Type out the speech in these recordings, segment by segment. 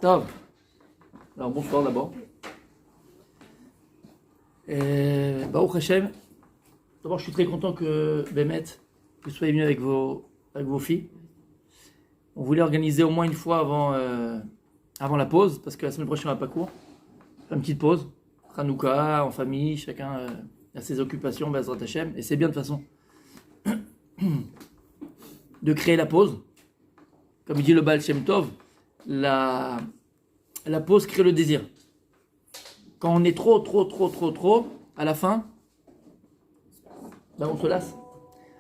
Tov. Alors bonsoir d'abord. Baruch Hashem. D'abord, je suis très content que Bémet, vous soyez venu avec vos filles. On voulait organiser au moins une fois avant la pause, parce que la semaine prochaine on n'a pas cours. Faire une petite pause. Hanouka, en famille, chacun a ses occupations, Bezrat Hashem. Et c'est bien de toute façon de créer la pause. Comme dit le Baal Shem Tov, la pause crée le désir. Quand on est trop, à la fin, ben on se lasse.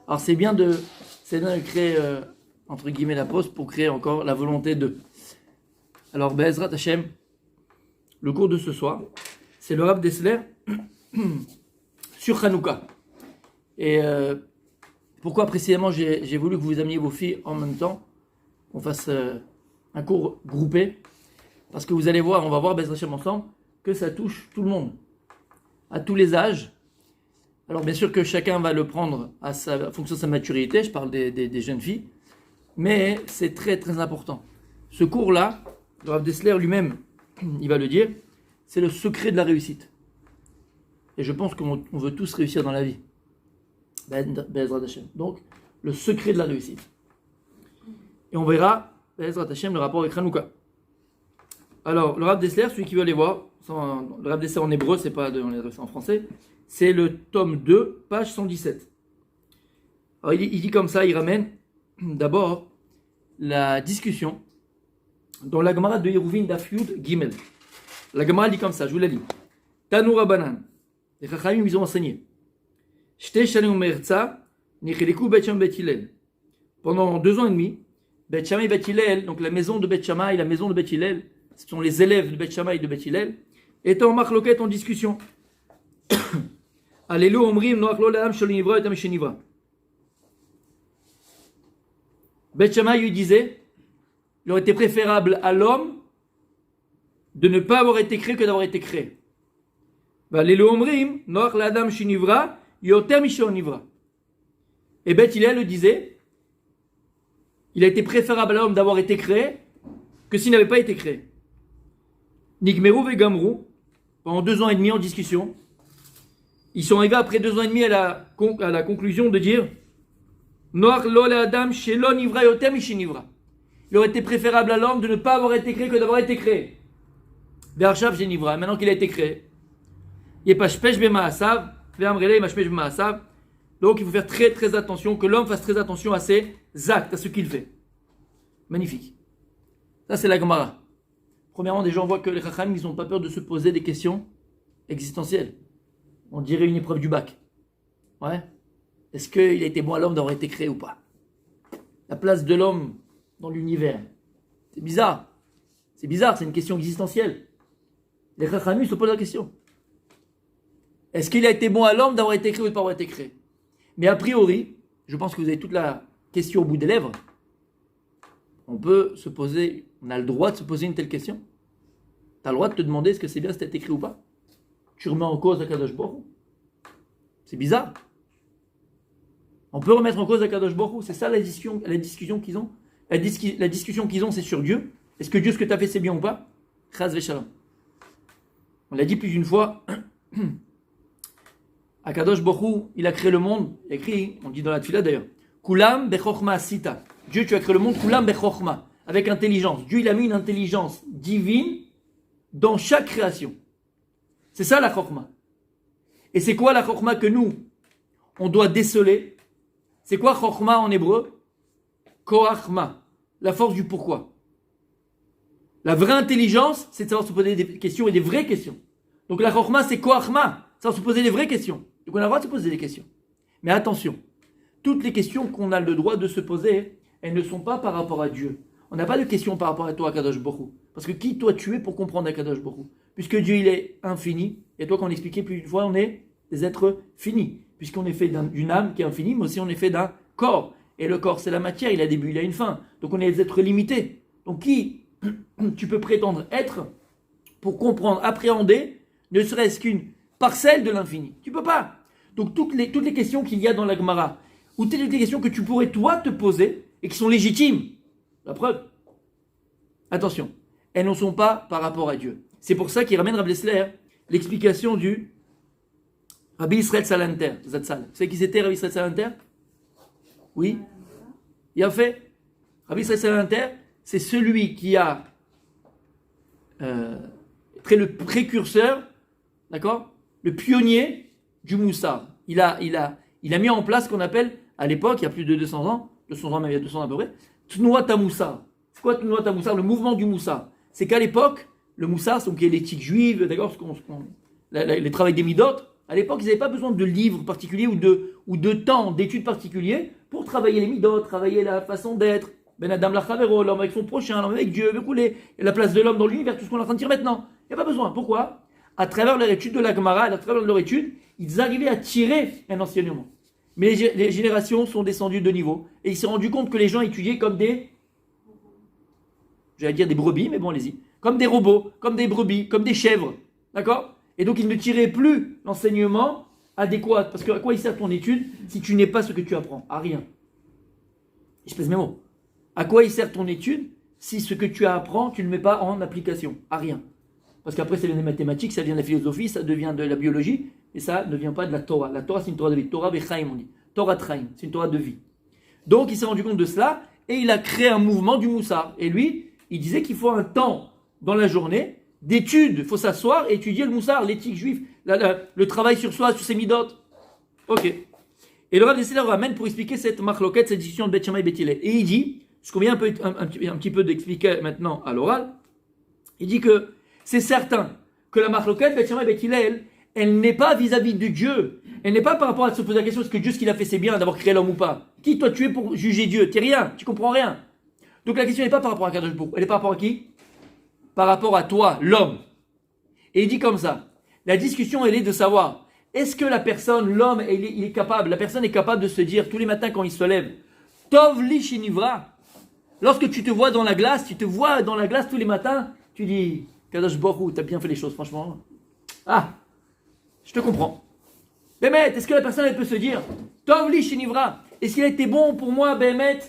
Alors c'est bien de créer, entre guillemets, la pause pour créer encore la volonté de. Alors, Bezrat Hashem, le cours de ce soir, c'est le Rav Dessler sur Hanouka. Et pourquoi précisément j'ai voulu que vous ameniez vos filles en même temps, qu'on fasse un cours groupé, parce que vous allez voir, on va voir Bezrat Hashem ensemble, que ça touche tout le monde, à tous les âges. Alors bien sûr que chacun va le prendre à fonction de sa maturité, je parle des jeunes filles, mais c'est très très important. Ce cours-là, le Rav Dessler lui-même, il va le dire, c'est le secret de la réussite. Et je pense qu'on veut tous réussir dans la vie. Bezrat Hashem. Donc, le secret de la réussite. Et on verra, Bezrat Hashem, le rapport avec Hanouka. Alors, le Rav Dessler, celui qui veut aller voir, le Rav Dessler en hébreu, c'est pas en français, c'est le tome 2, page 117. Alors, il dit comme ça, il ramène d'abord la discussion dans la Gemara de Yeruvin Daf Yud Gimel. La Gemara dit comme ça, je vous la lis. Tanou Rabbanan, les Chachamim, ils ont enseigné. Shte shanim merza, nicheliku Bet Shammai Bet Hillel. Pendant 2 ans et demi, Bet Shammai Bet Hillel, donc la maison de Bet Shammai, la maison de Bet Hillel, ce sont les élèves de Bet Shammai et de Bet Hillel, étaient en marloquette, en discussion. Allélu omrim noach lo le'am shel nivra et am shenivra. Bet Shammai lui disait, il aurait été préférable à l'homme de ne pas avoir été créé que d'avoir été créé. Allélu omrim noach le'adam shenivra yoter mishel nivra. Et Bet Hillel le disait, il a été préférable à l'homme d'avoir été créé que s'il n'avait pas été créé. Nigmeru vegamru, pendant 2 ans et demi en discussion, ils sont arrivés après 2 ans et demi à la conclusion de dire Noach lo le'adam shelo nivra yoter mishel nivra. Il aurait été préférable à l'homme de ne pas avoir été créé que d'avoir été créé. Ve'arshav shenivra, maintenant qu'il a été créé. Yepashpesh b'ma'asav, ve'amrele yepashpesh b'ma'asav. Donc il faut faire très très attention, que l'homme fasse très attention à ses actes, à ce qu'il fait. Magnifique. Ça c'est la Gemara. Premièrement, des gens voient que les Chachamim, ils n'ont pas peur de se poser des questions existentielles. On dirait une épreuve du bac. Ouais. Est-ce qu'il a été bon à l'homme d'avoir été créé ou pas? La place de l'homme dans l'univers. C'est bizarre. C'est bizarre, c'est une question existentielle. Les Chachamim se posent la question. Est-ce qu'il a été bon à l'homme d'avoir été créé ou de ne pas avoir été créé? Mais a priori, je pense que vous avez toute la question au bout des lèvres. On a le droit de se poser une telle question. Tu as le droit de te demander est-ce que c'est bien si tu as été créé ou pas? Tu remets en cause Akadosh Baruch Hu. C'est bizarre. On peut remettre en cause Akadosh Baruch Hu. C'est ça la discussion qu'ils ont. La discussion qu'ils ont, c'est sur Dieu. Est-ce que Dieu, ce que tu as fait, c'est bien ou pas? Chaz v'shalom. On l'a dit plus d'une fois. Akadosh Baruch Hu, il a créé le monde. Il a écrit, on dit dans la Tfila d'ailleurs, Kulam bechokma sita. Dieu, tu as créé le monde, Kulam bechokma, avec intelligence. Dieu, il a mis une intelligence divine dans chaque création. C'est ça la chokma. Et c'est quoi la chokma que nous, on doit déceler? C'est quoi chokma en hébreu? Koachma, la force du pourquoi. La vraie intelligence, c'est de savoir se poser des questions et des vraies questions. Donc la chokma, c'est koachma, savoir se poser des vraies questions. Donc on a le droit de se poser des questions. Mais attention, toutes les questions qu'on a le droit de se poser, elles ne sont pas par rapport à Dieu. On n'a pas de questions par rapport à toi, Akadosh Baruch Hu. Parce que qui toi tu es pour comprendre Akadosh Baruch Hu? Puisque Dieu il est infini, et toi qu'on l'expliquait plus d'une fois, on est des êtres finis. Puisqu'on est fait d'une âme qui est infinie, mais aussi on est fait d'un corps. Et le corps c'est la matière, il a un début, il a une fin. Donc on est des êtres limités. Donc qui tu peux prétendre être pour comprendre, appréhender, ne serait-ce qu'une parcelle de l'infini? Tu peux pas. Donc toutes les questions qu'il y a dans la Gemara, ou toutes les questions que tu pourrais toi te poser, et qui sont légitimes, la preuve, attention, elles ne sont pas par rapport à Dieu. C'est pour ça qu'il ramène Rav Dessler l'explication du Rabbi Israël Salanter, Zatzal. Vous savez qui c'était Rabbi Israël Salanter? Oui? Il a fait. Rabbi Israël Salanter, c'est celui qui a été le précurseur, d'accord? Le pionnier du Moussar. Il a mis en place ce qu'on appelle, à l'époque, il y a plus de 200 ans, même il y a 200 ans à peu près, Tnuat HaMoussar. C'est quoi Tnuat HaMoussar? Le mouvement du Moussar. C'est qu'à l'époque, le Moussar, c'est donc l'éthique juive, d'accord, les travaux des Midot, à l'époque, ils n'avaient pas besoin de livres particuliers ou de temps d'études particuliers pour travailler les Midot, travailler la façon d'être. Ben Adam Lachavero, l'homme avec son prochain, l'homme avec Dieu, la place de l'homme dans l'univers, tout ce qu'on est en train de dire maintenant. Il n'y a pas besoin. Pourquoi? À travers leur étude de la Gemara, à travers leur étude, ils arrivaient à tirer un enseignement. Mais les générations sont descendues de niveau. Et ils se sont rendus compte que les gens étudiaient comme des brebis, mais bon, allez-y. Comme des robots, comme des brebis, comme des chèvres. D'accord? Et donc, ils ne tiraient plus l'enseignement adéquat. Parce que à quoi il sert ton étude si tu n'es pas ce que tu apprends? À rien. Je pèse mes mots. À quoi il sert ton étude si ce que tu apprends, tu ne le mets pas en application? À rien. Parce qu'après, ça vient des mathématiques, ça vient de la philosophie, ça devient de la biologie, et ça ne vient pas de la Torah. La Torah, c'est une Torah de vie. Torah Bechaim, on dit. Torah Traim, c'est une Torah de vie. Donc, il s'est rendu compte de cela, et il a créé un mouvement du Moussar. Et lui, il disait qu'il faut un temps dans la journée d'études. Il faut s'asseoir et étudier le Moussar, l'éthique juive, le travail sur soi, sur ses midot. Ok. Et le Rav Dessler ramène pour expliquer cette marloquette, cette discussion de Beth Shammai et Beth Hillel. Et il dit, ce qu'on vient un petit peu d'expliquer maintenant à l'oral, il dit que c'est certain que la marloquette Beth Shammai et Beth Hillel, elle n'est pas vis-à-vis de Dieu. Elle n'est pas par rapport à se poser la question, est-ce que Dieu, ce qu'il a fait, c'est bien d'avoir créé l'homme ou pas? Qui, toi, tu es pour juger Dieu? Tu n'es rien, tu comprends rien. Donc la question n'est pas par rapport à Kadosh Baruch Hu, elle est par rapport à qui? Par rapport à toi, l'homme. Et il dit comme ça, la discussion, elle est de savoir, est-ce que la personne, l'homme, il est capable, la personne est capable de se dire tous les matins quand il se lève, Tov li shinivra. Lorsque tu te vois dans la glace, tous les matins, tu dis, Kadosh Baruch Hu, t'as bien fait les choses, franchement. Ah, je te comprends. Bémet, est-ce que la personne, elle peut se dire, Tov li shinivra, est-ce qu'il a été bon pour moi, Bémet,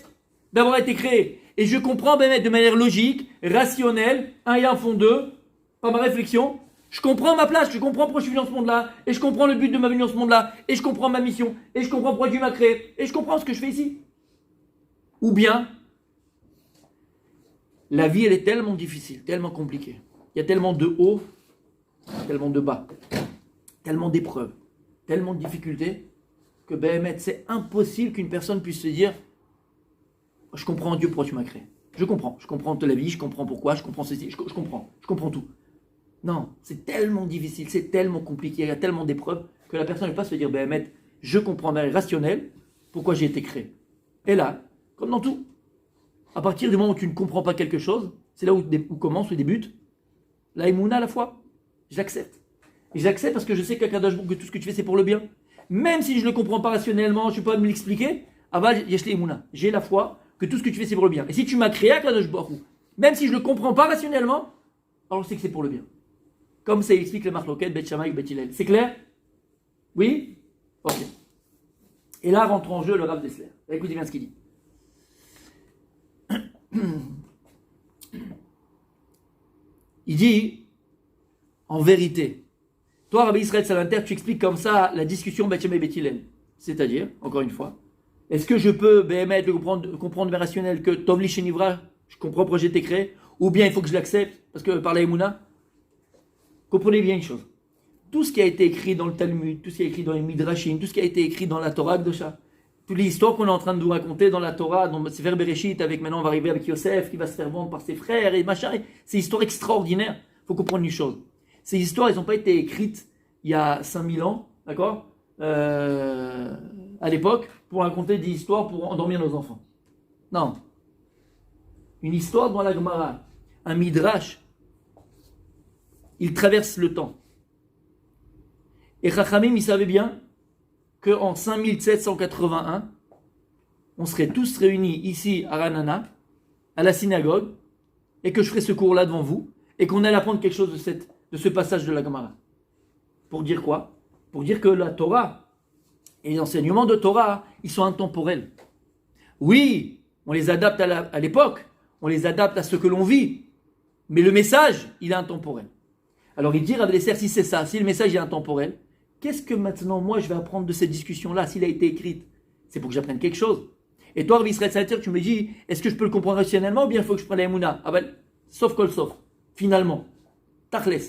d'avoir été créé? Et je comprends, Bémet, de manière logique, rationnelle, 1 et 1 font 2, par ma réflexion, je comprends ma place, je comprends pourquoi je suis venu dans ce monde-là, et je comprends le but de ma venue dans ce monde-là, et je comprends ma mission, et je comprends pourquoi Dieu m'a créé, et je comprends ce que je fais ici. Ou bien, la vie, elle est tellement difficile, tellement compliquée. Il y a tellement de hauts, tellement de bas, tellement d'épreuves, tellement de difficultés, que Bémet, c'est impossible qu'une personne puisse se dire, je comprends Dieu pourquoi tu m'as créé. Je comprends la vie, je comprends pourquoi, je comprends ceci, je comprends tout. Non, c'est tellement difficile, c'est tellement compliqué, il y a tellement d'épreuves que la personne ne peut pas se dire, Bémet, je comprends d'un rationnel pourquoi j'ai été créé. Et là, comme dans tout, à partir du moment où tu ne comprends pas quelque chose, c'est là où commence, où débute la émouna, la foi. J'accepte. Et j'accepte parce que je sais qu'à que tout ce que tu fais, c'est pour le bien. Même si je ne le comprends pas rationnellement, je ne peux pas me l'expliquer, j'ai la foi que tout ce que tu fais, c'est pour le bien. Et si tu m'as créé à Kadosh Baruch Hu, même si je ne le comprends pas rationnellement, alors je sais que c'est pour le bien. Comme ça explique le marloquette Beth Shammai et Beth Hillel. C'est clair? Oui? Ok. Et là rentre en jeu le Rav Dessler. Écoutez bien ce qu'il dit. Il dit, en vérité, toi, Rabbi Israël Salanter, tu expliques comme ça la discussion Beth Shammai et Beth Hillel. C'est-à-dire, encore une fois, est-ce que je peux comprendre de rationnel que Tov li shenivra, je comprends pourquoi j'ai été créé, ou bien il faut que je l'accepte, parce que par la Emouna? Comprenez bien une chose. Tout ce qui a été écrit dans le Talmud, tout ce qui est écrit dans les Midrashim, tout ce qui a été écrit dans la Torah Kedosha, toutes les histoires qu'on est en train de nous raconter dans la Torah, dans Sefer Bereshit, maintenant on va arriver avec Yosef, qui va se faire vendre par ses frères et machin, c'est une histoire extraordinaire. Il faut comprendre une chose. Ces histoires, elles n'ont pas été écrites il y a 5000 ans, d'accord, à l'époque, pour raconter des histoires pour endormir nos enfants. Non. Une histoire dans la Gemara, un Midrash, il traverse le temps. Et Chachamim, il savait bien qu'en 5781, on serait tous réunis ici à Ranana, à la synagogue, et que je ferais ce cours-là devant vous, et qu'on allait apprendre quelque chose de ce passage de la Gemara. Pour dire quoi? Pour dire que la Torah et les enseignements de Torah, ils sont intemporels. Oui, on les adapte à l'époque, on les adapte à ce que l'on vit. Mais le message, il est intemporel. Alors il dit, Rav Lesser, si c'est ça, si le message est intemporel, qu'est-ce que maintenant moi je vais apprendre de cette discussion-là, s'il a été écrite? C'est pour que j'apprenne quelque chose. Et toi, Rav Israël Salter, tu me dis, est-ce que je peux le comprendre rationnellement ou bien il faut que je prenne la Emouna? Ah ben, sauf kol sauf. Finalement. Tachles.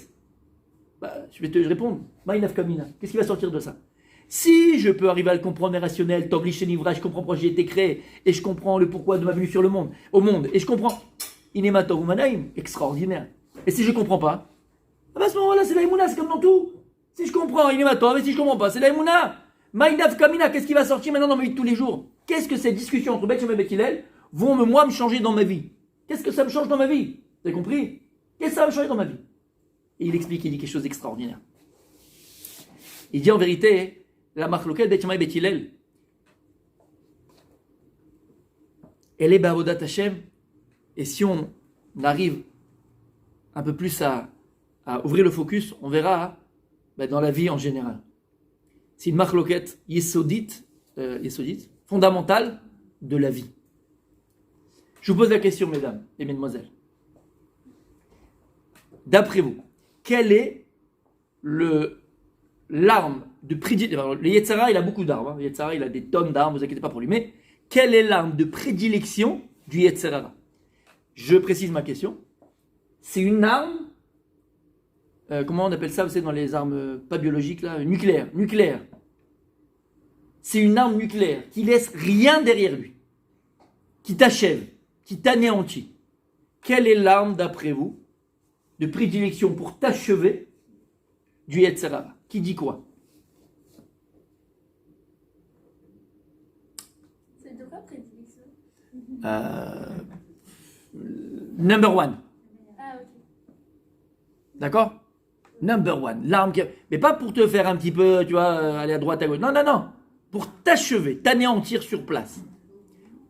Je vais te répondre. Ma'inav kamina. Qu'est-ce qui va sortir de ça? Si je peux arriver à le comprendre rationnel, Tov Lishenivra, je comprends pourquoi j'ai été créé, et je comprends le pourquoi de ma venue sur le monde, au monde, et je comprends. Inema Tov Umanaim, extraordinaire. Et si je ne comprends pas, à ce moment-là, c'est la Emouna, c'est comme dans tout. Si je comprends, Inema Tov, et si je ne comprends pas, c'est la Emouna. Ma'inav kamina, qu'est-ce qui va sortir maintenant dans ma vie de tous les jours? Qu'est-ce que ces discussions entre Beth Shammai et Beth Hillel vont me changer dans ma vie? Qu'est-ce que ça me change dans ma vie? Vous avez compris? Qu'est-ce que ça va me changer dans ma vie? Et il explique, il dit quelque chose d'extraordinaire. Il dit en vérité, la marloquette Beth Shammai et Beth Hillel, elle est Ba'avodat Hashem, et si on arrive un peu plus à ouvrir le focus, on verra dans la vie en général. C'est une marloquette yesodite, fondamentale de la vie. Je vous pose la question, mesdames et mesdemoiselles. D'après vous, quelle est l'arme de prédilection? Le Yetzara, il a beaucoup d'armes. Le Yetzara, il a des tonnes d'armes, ne vous inquiétez pas pour lui. Mais quelle est l'arme de prédilection du Yetzara? Je précise ma question. C'est une arme, comment on appelle ça, vous savez, dans les armes pas biologiques, là, nucléaire. C'est une arme nucléaire qui laisse rien derrière lui, qui t'achève, qui t'anéantit. Quelle est l'arme, d'après vous, de prédilection pour t'achever du Yetzirah? Qui dit quoi? C'est de quoi prédilection? Number one. Ah, ok. D'accord? Number one. L'arme qui... Mais pas pour te faire un petit peu, tu vois, aller à droite, à gauche. Non. Pour t'achever, t'anéantir sur place.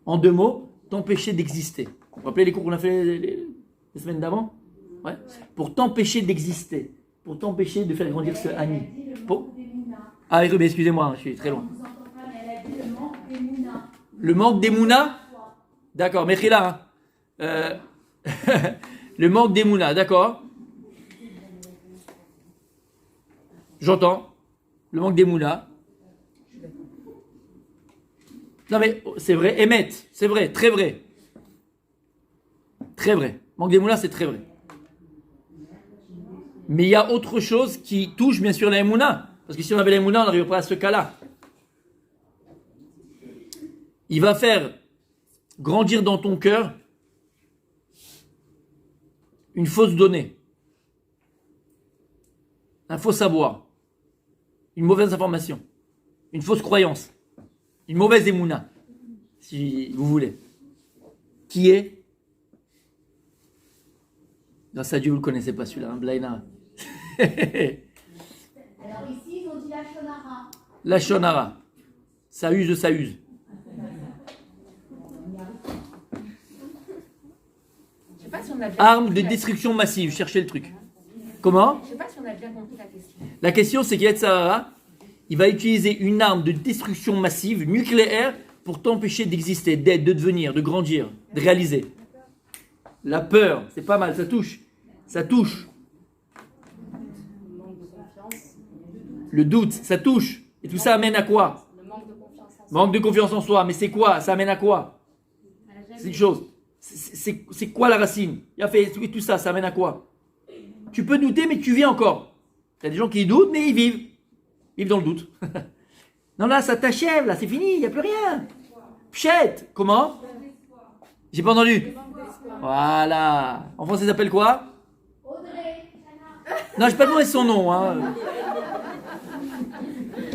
En deux mots, t'empêcher d'exister. Vous vous rappelez les cours qu'on a fait les semaines d'avant? Ouais. Pour t'empêcher d'exister. Pour t'empêcher de faire grandir ce Ani. Pour... Ah, excusez-moi, je suis très loin. Le manque d'Emouna? D'accord, Mechila. Le manque d'Emouna, d'accord. J'entends. Le manque d'Emouna. Non mais c'est vrai, Emet, c'est vrai, très vrai. Très vrai. Manque d'Emouna, c'est très vrai. Mais il y a autre chose qui touche bien sûr la Emouna. Parce que si on avait la Emouna, on n'arriverait pas à ce cas-là. Il va faire grandir dans ton cœur une fausse donnée, un faux savoir, une mauvaise information, une fausse croyance, une mauvaise Emouna, si vous voulez. Qui est? Grâce à Dieu, vous ne le connaissez pas celui-là, hein, Blaina. Alors ici, ils ont dit la shonara. La shonara. Ça use. Je sais pas si on a bien Arme compris de la- destruction massive, cherchez le truc. Comment? Je sais pas si on a bien compris la question. La question, c'est qu'Yetzirah, il va utiliser une arme de destruction massive, nucléaire, pour t'empêcher d'exister, d'être, de devenir, de grandir, de réaliser. La peur, c'est pas mal, ça touche. Le doute, ça touche. Et tout ça amène à quoi? Le manque de confiance en soi. Manque de confiance en soi. Mais c'est quoi? Ça amène à quoi? C'est une chose. C'est quoi la racine? Il a fait tout ça, ça amène à quoi? Tu peux douter, mais tu vis encore. Il y a des gens qui doutent, mais ils vivent. Ils vivent dans le doute. Non, là, ça t'achève, là, c'est fini, il n'y a plus rien. Pchette. Comment? J'ai pas entendu. Voilà. En français, ça s'appelle quoi? Audrey. Non, je vais pas demander son nom. Hein.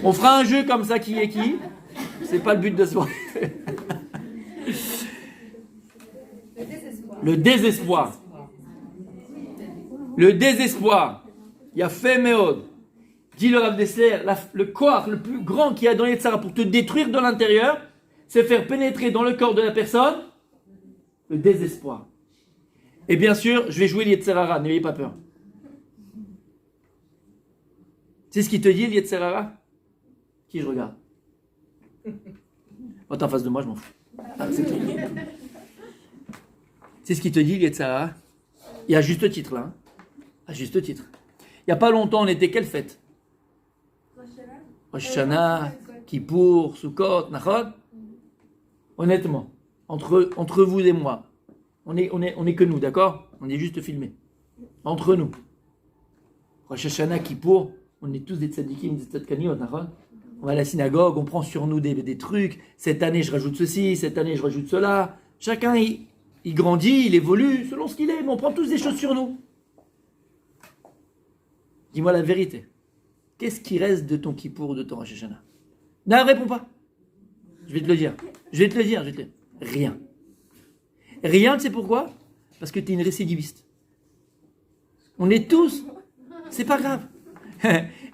On fera un jeu comme ça, qui est qui? C'est pas le but de ce soir. Le désespoir. Le désespoir. Il y a fait méode. Dit le Rav Dessler, le corps le plus grand qu'il y a dans Yetzirah pour te détruire de l'intérieur, c'est faire pénétrer dans le corps de la personne le désespoir. Et bien sûr, je vais jouer l'Yetzirah, n'ayez pas peur. C'est ce qu'il te dit, l'Yetzirah? Qui je regarde? Oh, t'es en face de moi, je m'en fous. Ah, c'est ce qu'il te dit, l'Yetzirah? Et à juste titre, là. Hein. À juste titre. Il n'y a pas longtemps, on était quelle fête? Rosh Hashanah, Kippour, Sukkot, Nachod. Honnêtement, entre vous et moi, on est que nous, d'accord? On est juste filmés. Entre nous. Rosh Hashanah, Kippour, on est tous des tzadikim, des tzadkaniot, Nachod. On va à la synagogue, on prend sur nous des trucs. Cette année, je rajoute ceci, cette année, je rajoute cela. Chacun, il grandit, il évolue selon ce qu'il est, mais on prend tous des choses sur nous. Dis-moi la vérité. Qu'est-ce qui reste de ton Kippour ou de ton Rosh Hashanah? Non, réponds pas. Je vais te le dire. Rien. Rien, tu sais pourquoi? Parce que tu es une récidiviste. On est tous. C'est pas grave.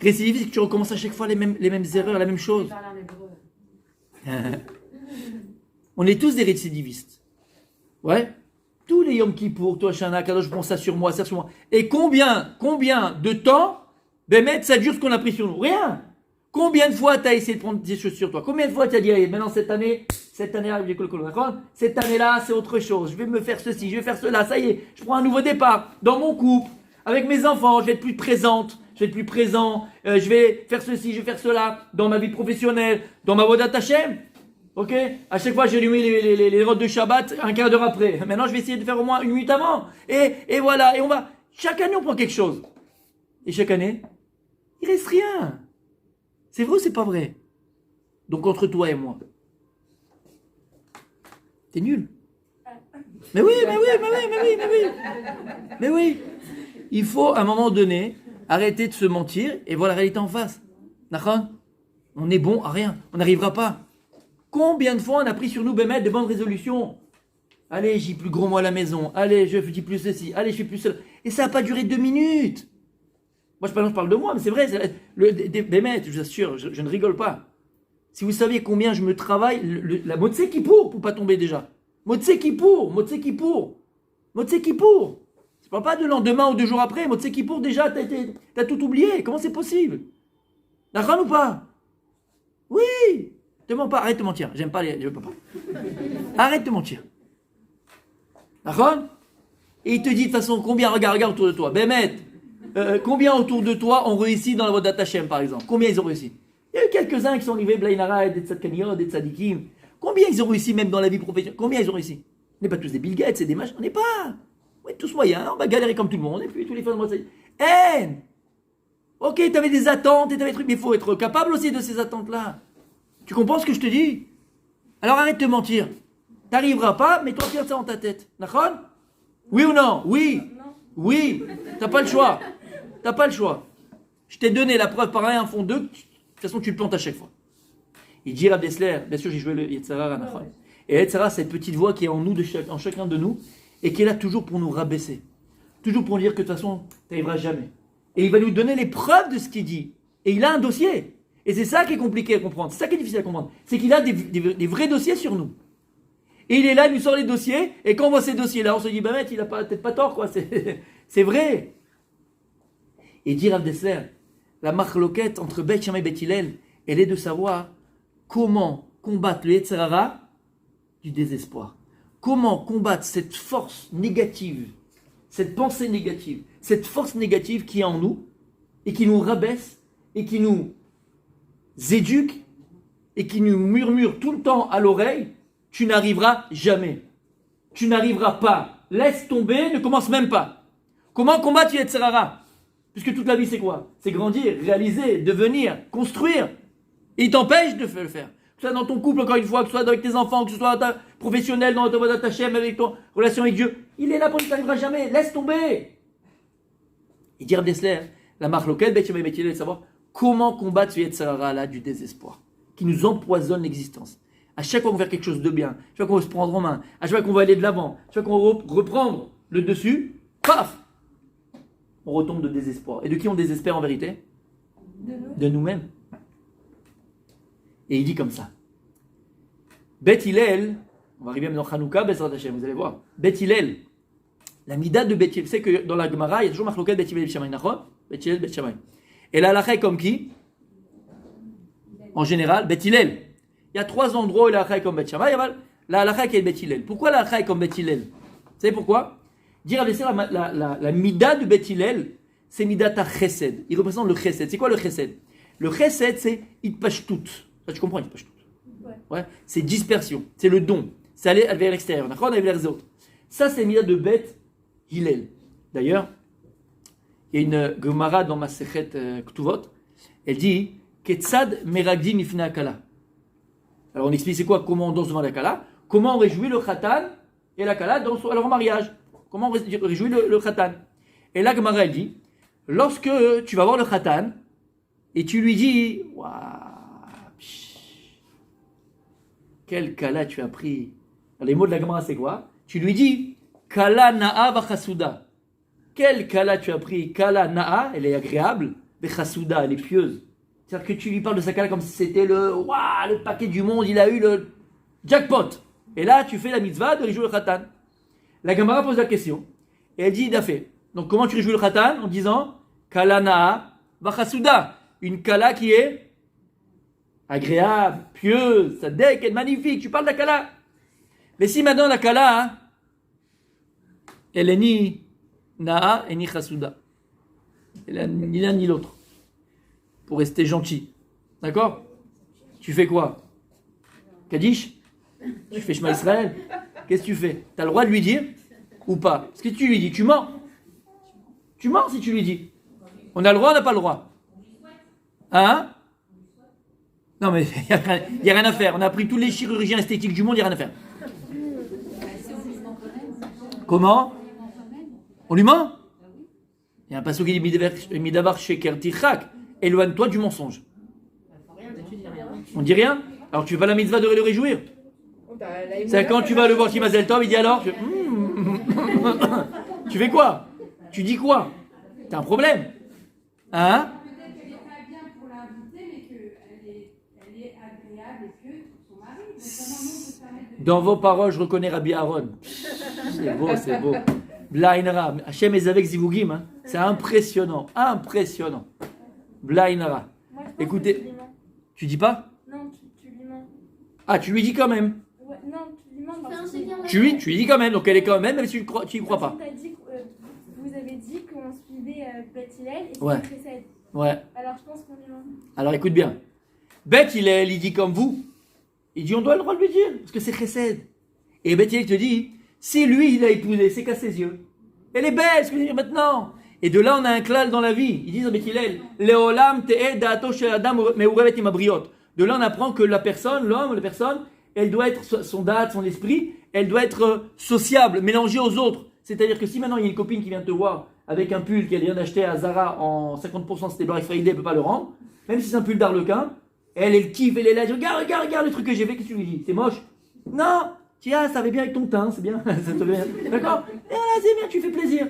Récidiviste, c'est que tu recommences à chaque fois les mêmes erreurs, la même chose. On est tous des récidivistes. Ouais. Tous les Yom Kippour, toi, Shana, Kadosh, je pense ça sur moi, ça sur moi. Et combien de temps, Bémet, ça dure ce qu'on a pris sur nous? Rien. Combien de fois tu as essayé de prendre des choses sur toi? Combien de fois tu as dit, allez, maintenant cette année-là, cette année-là, c'est autre chose. Je vais me faire ceci, je vais faire cela, ça y est, je prends un nouveau départ. Dans mon couple, avec mes enfants, je vais être plus présente, je vais être plus présent, je vais faire ceci, je vais faire cela, dans ma vie professionnelle, dans ma Vodat Hashem. Ok? À chaque fois, j'ai allumé les rotes de Shabbat un quart d'heure après. Maintenant, je vais essayer de faire au moins une minute avant. Et voilà. Et on va. Chaque année, on prend quelque chose. Et chaque année, il reste rien. C'est vrai ou c'est pas vrai? Donc, entre toi et moi, t'es nul. Mais oui. Mais oui. Il faut, à un moment donné, arrêter de se mentir et voir la réalité en face. D'accord? On est bon à rien. On n'arrivera pas. Combien de fois on a pris sur nous, Bémet, de bonnes résolutions? Allez, j'ai plus gros moi à la maison. Allez, je dis plus ceci. Allez, je fais plus cela. Et ça n'a pas duré 2 minutes. Moi, je parle de moi, mais c'est vrai. Bémet, je vous assure, je ne rigole pas. Si vous saviez combien je me travaille, la Motsé Kippour, pour pas tomber déjà. Motsé Kippour. Je parle pas de lendemain ou 2 jours après. Motsé Kippour, déjà, t'as tout oublié. Comment c'est possible? D'accord ou pas? Oui. Te mens pas, arrête de mentir. Je peux pas. Arrête de mentir. D'accord? Et il te dit de toute façon combien, regarde autour de toi. Bémet, combien autour de toi ont réussi dans la Vodat Hashem, par exemple? Combien ils ont réussi? Il y a eu quelques-uns qui sont arrivés, Blainara, des Tzadkaniot, des Tzadikim. Combien ils ont réussi même dans la vie professionnelle? Combien ils ont réussi? On n'est pas tous des Bill Gates, c'est des machins. On n'est pas. On est tous moyens, on va galérer comme tout le monde. Et puis tous les fans de haine. Ok, tu avais des attentes et tu avais des trucs, mais il faut être capable aussi de ces attentes-là. Tu comprends ce que je te dis? Alors arrête de mentir. T'arriveras pas, mais toi tire ça dans ta tête. D'accord? Oui ou non? Oui. Oui. T'as pas le choix. Je t'ai donné la preuve par 1 fond 2. De toute façon, tu le plantes à chaque fois. Il dit Rav Dessler, bien sûr, j'ai joué le Yetzara Nachon. Et Yetzara, c'est cette petite voix qui est en nous, en chacun de nous, et qui est là toujours pour nous rabaisser. Toujours pour dire que de toute façon, t'arriveras jamais. Et il va nous donner les preuves de ce qu'il dit. Et il a un dossier. Et c'est ça qui est compliqué à comprendre, c'est ça qui est difficile à comprendre. C'est qu'il a des vrais dossiers sur nous. Et il est là, il nous sort les dossiers, et quand on voit ces dossiers-là, on se dit, bah mec, il a peut-être pas tort, quoi, c'est vrai. Et dit Rav Dessler, la marloquette entre Beth Shammai et Beth Hillel, elle est de savoir comment combattre le Yetzer Hara du désespoir. Comment combattre cette force négative, cette pensée négative, cette force négative qui est en nous, et qui nous rabaisse, et qui nous éduque et qui nous murmure tout le temps à l'oreille, tu n'arriveras jamais. Tu n'arriveras pas. Laisse tomber, ne commence même pas. Comment combattre Yetzer Hara? Puisque toute la vie c'est quoi? C'est grandir, réaliser, devenir, construire. Et il t'empêche de le faire. Que ce soit dans ton couple, encore une fois, que ce soit avec tes enfants, que ce soit professionnel, dans ta Vodat Hashem, avec ton relation avec Dieu. Il est là pour que tu n'arriveras jamais. Laisse tomber. Il dit Rav Dessler, la marloquette, Beth Shammai et Beth Hillel, de savoir comment combattre ce Yetzer Hara là du désespoir, qui nous empoisonne l'existence. À chaque fois qu'on va faire quelque chose de bien, à chaque fois qu'on va se prendre en main, à chaque fois qu'on va aller de l'avant, à chaque fois qu'on va reprendre le dessus, paf, on retombe de désespoir. Et de qui on désespère en vérité? De nous-mêmes. Et il dit comme ça. Beth Hillel, on va arriver maintenant à Hanouka, Bezrat Hashem, vous allez voir. Beth Hillel, la mida de Beth Hillel, vous savez que dans la Gemara, il y a toujours marqué Beth Hillel, Beth Shammai, nachon? Beth Hillel, Beth Shammai. Et la halakha est comme qui? En général, Beth Hillel. Il y a 3 endroits où la halakha est comme Beth Shammai, la halakha qui est Beth Hillel. Pourquoi la halakha est comme Beth Hillel? Vous savez pourquoi? Dire la mida de Beth Hillel, c'est mida ta chesed. Il représente le chesed. C'est quoi le chesed? Le chesed, c'est itpashtut. Ça, tu comprends, itpashtut? Ouais. C'est dispersion. C'est le don. C'est aller vers l'extérieur. D'accord? On aller vers les autres. Ça, c'est mida de Beth Hillel. D'ailleurs, il y a une Gemara dans Masechet Ktuvot. Elle dit Ketzad meragdim ifna akala. Alors on explique c'est quoi? Comment on danse devant la kala? Comment on réjouit le khatan et la kala dans leur mariage? Comment on réjouit le khatan? Et là, Gemara elle dit lorsque tu vas voir le khatan et tu lui dis waouh, quel kala tu as pris. Alors, les mots de la Gemara c'est quoi? Tu lui dis kala na'a vachasuda. Quel kala tu as pris? Kala na'a, elle est agréable, vachasuda, elle est pieuse. C'est-à-dire que tu lui parles de sa kala comme si c'était le paquet du monde, il a eu le jackpot. Et là, tu fais la mitzvah de réjouir le khatan. La Gemara pose la question et elle dit d'afé. Donc comment tu réjouis le khatan? En disant kala na'a vachasuda, une kala qui est agréable, pieuse, sa deck est magnifique. Tu parles de la kala. Mais si maintenant la kala, elle est ni na'a et ni chasuda, elle a ni l'un ni l'autre. Pour rester gentil. D'accord? Tu fais quoi? Kaddish? Tu fais Shema Israël? Qu'est-ce que tu fais? Tu as le droit de lui dire ou pas? Ce que tu lui dis, tu mens. Tu mens si tu lui dis. On a le droit, on n'a pas le droit. Hein? Non mais il n'y a rien à faire. On a pris tous les chirurgiens esthétiques du monde, il n'y a rien à faire. Comment? On lui ment? Il y a un passage qui dit Midavar sheker tichak. Éloigne-toi du mensonge. On dit rien? Alors tu fais pas la mitzvah de le réjouir? C'est quand tu vas le voir qui Mazel Tov, il dit alors tu fais quoi? Tu dis quoi? T'as un problème? Hein? Dans vos paroles, je reconnais Rabbi Aaron. C'est beau, c'est beau. Blainara. Hachem est avec Zivugim. Hein. C'est impressionnant. Impressionnant. Blainara. Écoutez, tu dis pas? Non, tu lui mens. Ah, tu lui dis quand même. Ouais, non, tu lui mens. Tu lui dis quand même. Donc elle est quand même si tu y crois pas. Vous avez dit qu'on suivait Beth Hillel et Ouais. c'était chesed. Ouais. Alors je pense qu'on lui ment. Alors écoute bien. Beth Hillel, il dit comme vous. Il dit on doit le droit de lui dire. Parce que c'est chesed. Et Beth Hillel te dit si lui il a épousé, c'est qu'à ses yeux. Elle est belle, ce que je veux dire maintenant. Et de là, on a un klal dans la vie. Ils disent à Beth Hillel, Leolam te'e da'ato shel adam me'urevet im habriot. De là, on apprend que la personne, l'homme, la personne, elle doit être, son date, son esprit, elle doit être sociable, mélangée aux autres. C'est-à-dire que si maintenant il y a une copine qui vient te voir avec un pull qu'elle vient d'acheter à Zara en 50%, c'était Black Friday, elle ne peut pas le rendre, même si c'est un pull d'arlequin, elle kiffe, elle est là, elle dit, regarde le truc que j'ai fait, qu'est-ce que tu lui dis? C'est moche? Non! Tiens, ça va bien avec ton teint, c'est bien. Ça te va bien. D'accord? Et voilà, c'est bien, tu fais plaisir.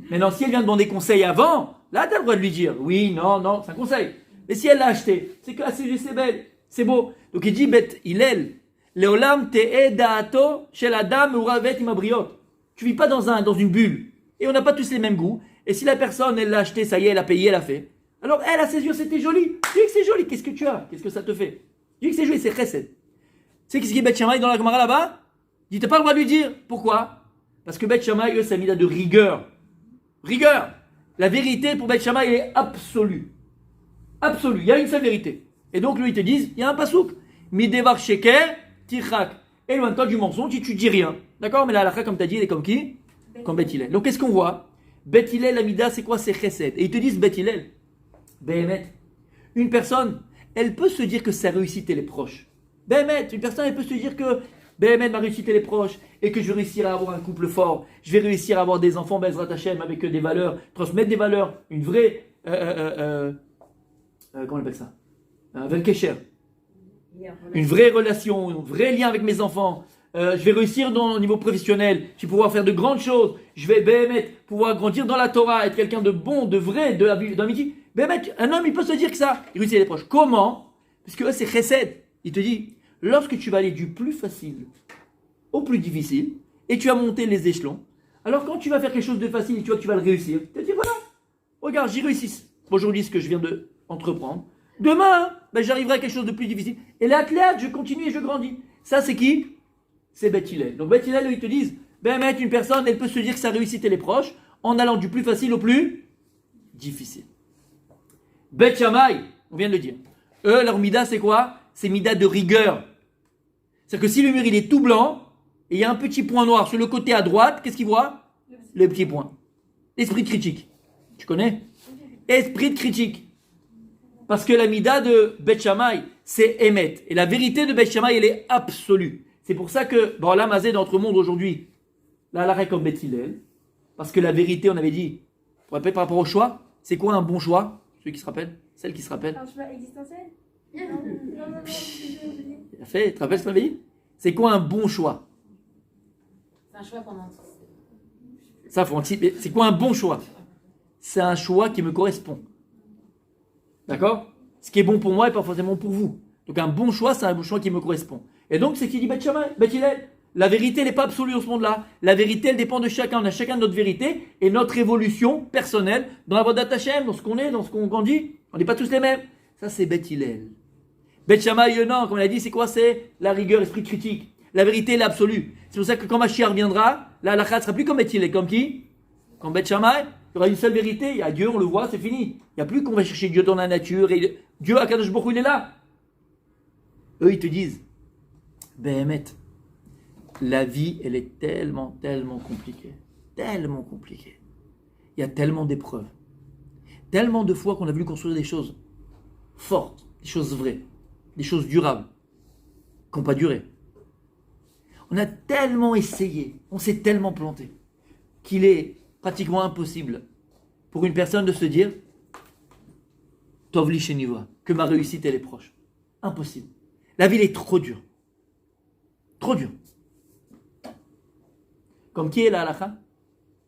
Maintenant, si elle vient demander conseil avant, là, tu as le droit de lui dire oui, non, c'est un conseil. Mais si elle l'a acheté, c'est que c'est belle, c'est beau. Donc il dit, Beth Hillel, Leolam te'e da'ato shel adam uravet im habriot. Tu vis pas dans une bulle. Et on n'a pas tous les mêmes goûts. Et si la personne, elle l'a acheté, ça y est, elle a payé, elle a fait. Alors, elle, à ses yeux, c'était joli. Tu dis que c'est joli, qu'est-ce que tu as? Qu'est-ce que ça te fait? Tu dis que c'est joli, c'est chesed. Tu sais qu'est-ce qui est Beth Shammai dans la Gemara là-bas? Il dit, t'as pas le droit de lui dire. Pourquoi? Parce que Beth Shammai, eux, ça a mis là de rigueur. Rigueur. La vérité pour Beth Shammai, elle est absolue. Absolue. Il y a une seule vérité. Et donc, lui, ils te disent, il y a un pasouk. Midevar sheker, tichak. Éloigne-toi du mensonge, tu dis rien. D'accord? Mais la halakha, comme tu as dit, elle est comme qui? Comme Beth Hillel. Donc, qu'est-ce qu'on voit? Beth Hillel, l'amida, c'est quoi? C'est chesed. Et ils te disent, Beth Hillel, Béhémet, une personne, elle peut se dire que sa réussite, elle est proche. Béhémet, une personne, elle peut se dire que Béhémet, ma réussite, elle est proche, et que je vais réussir à avoir un couple fort, je vais réussir à avoir des enfants, Bezrat Hashem, avec des valeurs, transmettre des valeurs, une vraie, comment on appelle ça? Un Velkesher. Une vraie relation, un vrai lien avec mes enfants. Je vais réussir au niveau professionnel. Je vais pouvoir faire de grandes choses. Je vais pouvoir grandir dans la Torah, être quelqu'un de bon, de vrai, d'amitié. Un homme, il peut se dire que ça, il réussit à les proches. Comment? Parce que eux, c'est chesed. Il te dit, lorsque tu vas aller du plus facile au plus difficile, et tu vas monter les échelons, alors quand tu vas faire quelque chose de facile, tu vois que tu vas le réussir, tu te dis, voilà, regarde, j'y réussis. Aujourd'hui, ce que je viens de entreprendre. Demain, j'arriverai à quelque chose de plus difficile. Et là, je continue et je grandis. Ça, c'est qui? C'est Beth Hillel. Donc Beth Hillel, ils te disent, Ben, mettre une personne, elle peut se dire que sa réussite, elle est proche, en allant du plus facile au plus difficile. Bet Shammai, on vient de le dire. Eux, leur mida, c'est quoi? C'est mida de rigueur. C'est-à-dire que si le mur, il est tout blanc, et il y a un petit point noir sur le côté à droite, qu'est-ce qu'ils voient? Le petit point. Esprit de critique. Tu connais? Esprit de critique. Parce que la mida de Bet Shammai, c'est Emet. Et la vérité de Bet Shammai, elle est absolue. C'est pour ça que, dans la mazé d'entre monde aujourd'hui, là, la comme Bet Hillel, parce que la vérité, on avait dit, pour rappeler par rapport au choix, c'est quoi un bon choix? Ceux qui se rappellent? Celles qui se rappellent? Un choix existentiel? Non, j'ai oublié. Il a fait, tu te rappelles ce qu'on avait dit? C'est quoi un bon choix? C'est un choix qu'on anticipe. Ça, faut anticiper. C'est quoi un bon choix? C'est un choix qui me correspond. D'accord? Ce qui est bon pour moi n'est pas forcément pour vous. Donc un bon choix, c'est un bon choix qui me correspond. Et donc, c'est ce qu'il dit Bet Shammai, Bet Hillel. La vérité, elle n'est pas absolue dans ce monde-là. La vérité, elle dépend de chacun. On a chacun notre vérité et notre évolution personnelle dans la Avodat Hashem, dans ce qu'on est, dans ce qu'on grandit. On n'est pas tous les mêmes. Ça, c'est Bet Hillel. Bet Shammai, non, comme on a dit, c'est quoi? C'est la rigueur, esprit critique. La vérité, elle est absolue. C'est pour ça que quand Mashiach viendra, là, la ne sera plus comme Bet Hillel. Comme qui? Comme Bet Shammai, il y aura une seule vérité. Il y a Dieu, on le voit, c'est fini. Il n'y a plus qu'on va chercher Dieu dans la nature. Et Dieu, Akadosh Baruch Hu, il est là. Eux, ils te disent, Behemet, la vie, elle est tellement, tellement compliquée. Tellement compliquée. Il y a tellement d'épreuves. Tellement de fois qu'on a voulu construire des choses fortes, des choses vraies, des choses durables, qui n'ont pas duré. On a tellement essayé, on s'est tellement planté, qu'il est pratiquement impossible pour une personne de se dire Tov li sheniva, que ma réussite elle est proche. Impossible. La vie elle est trop dure. Trop dure. Comme qui est la halakha?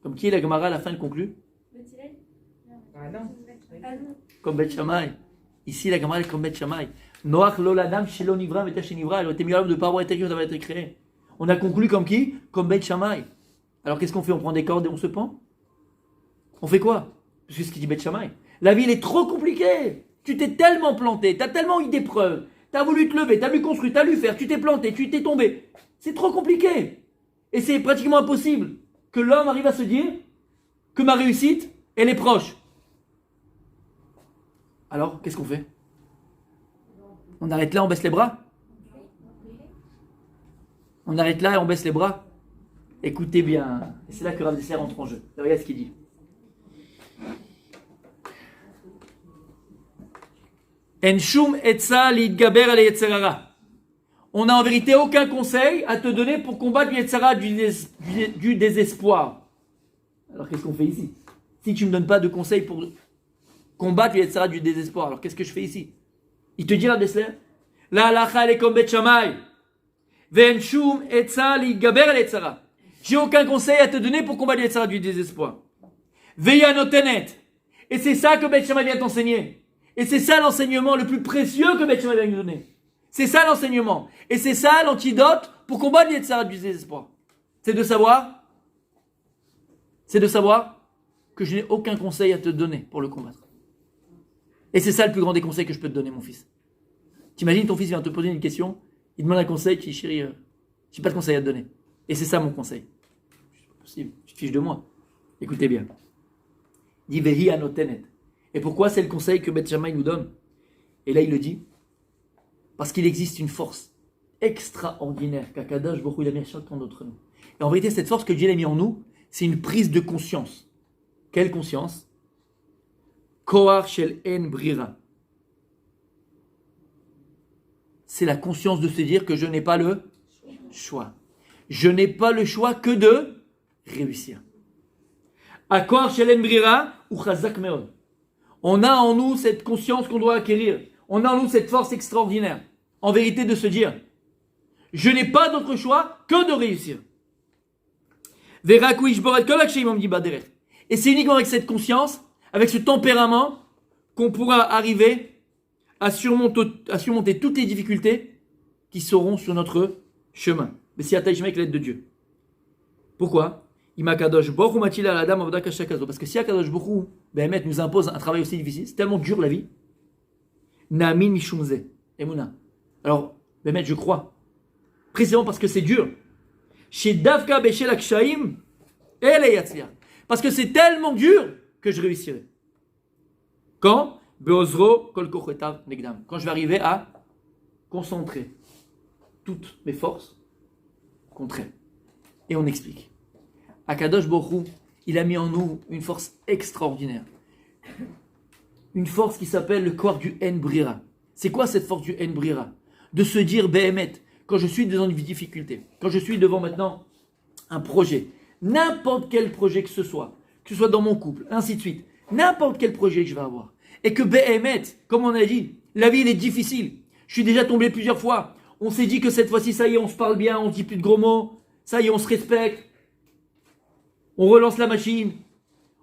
Comme qui est la Gemara à la fin de conclut? Bet Hillel? Ah non. Ah non. Comme Bet Shammai. Ici la Gemara est comme Bet Shammai. Noach lo ladam shelo nivra veta shenivra. Elle était mise de ne pas avoir été créée, d'avoir été créée. On a conclu comme qui? Comme Bet Shammai. Alors qu'est-ce qu'on fait? On prend des cordes et on se pend? On fait quoi? C'est ce qu'il dit Bet Shammai. La vie elle est trop compliquée. Tu t'es tellement planté, tu as tellement eu d'épreuves. Tu as voulu te lever, tu as voulu construire, tu as voulu faire, tu t'es planté, tu t'es tombé. C'est trop compliqué. Et c'est pratiquement impossible que l'homme arrive à se dire que ma réussite, elle est proche. Alors, qu'est-ce qu'on fait? On arrête là, on baisse les bras? On arrête là et on baisse les bras? Écoutez bien. Et c'est là que Rav Dessler entre en jeu. Regardez ce qu'il dit. En shum etza li'itgaber al yetzer hara. On n'a en vérité aucun conseil à te donner pour combattre le yetzer hara du désespoir. Alors qu'est-ce qu'on fait ici? Si tu ne me donnes pas de conseils pour combattre le yetzer hara du désespoir, alors qu'est-ce que je fais ici? Il te dit Rav Dessler, la halacha elle est comme Bet Shammai. Ve'en shum etza li'itgaber al yetzer hara. J'ai aucun conseil à te donner pour combattre le yetzer hara du désespoir. Veya notenet. Et c'est ça que Bet Shammai vient t'enseigner. Et c'est ça l'enseignement le plus précieux que Bet Shammai vient nous donner. C'est ça l'enseignement. Et c'est ça l'antidote pour combattre le yetzer hara du désespoir. C'est de savoir que je n'ai aucun conseil à te donner pour le combattre. Et c'est ça le plus grand des conseils que je peux te donner, mon fils. T'imagines, ton fils vient te poser une question, il demande un conseil, tu dis chérie, j'ai pas de conseil à te donner. Et c'est ça mon conseil. C'est pas possible, tu te fiches de moi. Écoutez bien. Dit Vehi anotenet. Et pourquoi c'est le conseil que Bet Shammai nous donne? Et là il le dit parce qu'il existe une force extraordinaire qu'Akadosh Baruch Hu il a mis à chacun d'entre nous. Et en vérité cette force que Dieu a mis en nous, c'est une prise de conscience. Quelle conscience? Koar shel en brira. C'est la conscience de se dire que je n'ai pas le choix. Je n'ai pas le choix que de réussir. Koar shel en brira ou chazak meod. On a en nous cette conscience qu'on doit acquérir. On a en nous cette force extraordinaire. En vérité, de se dire, je n'ai pas d'autre choix que de réussir. Et c'est uniquement avec cette conscience, avec ce tempérament, qu'on pourra arriver à surmonter toutes les difficultés qui seront sur notre chemin. Mais si Ataï avec l'aide de Dieu. Pourquoi? Parce que si Akadosh Baruch Hu nous impose un travail aussi difficile, c'est tellement dur la vie. Na'amin mishumze, emuna. Alors, je crois, précisément parce que c'est dur, Chez Davka Beshel Akshaim, elle est Yatzliach. Parce que c'est tellement dur que je réussirai. Quand Beozro Kol Kochetav Negdam. Quand je vais arriver à concentrer toutes mes forces contre elle. Et on explique. Akadosh Baruch Hu, il a mis en nous une force extraordinaire. Une force qui s'appelle le corps du En Brira. C'est quoi cette force du En Brira? De se dire, Behemet, quand je suis devant une difficulté, quand je suis devant maintenant un projet, n'importe quel projet que ce soit dans mon couple, ainsi de suite, n'importe quel projet que je vais avoir, et que Behemet, comme on a dit, la vie elle est difficile, je suis déjà tombé plusieurs fois, on s'est dit que cette fois-ci, ça y est, on se parle bien, on ne dit plus de gros mots, ça y est, on se respecte, on relance la machine,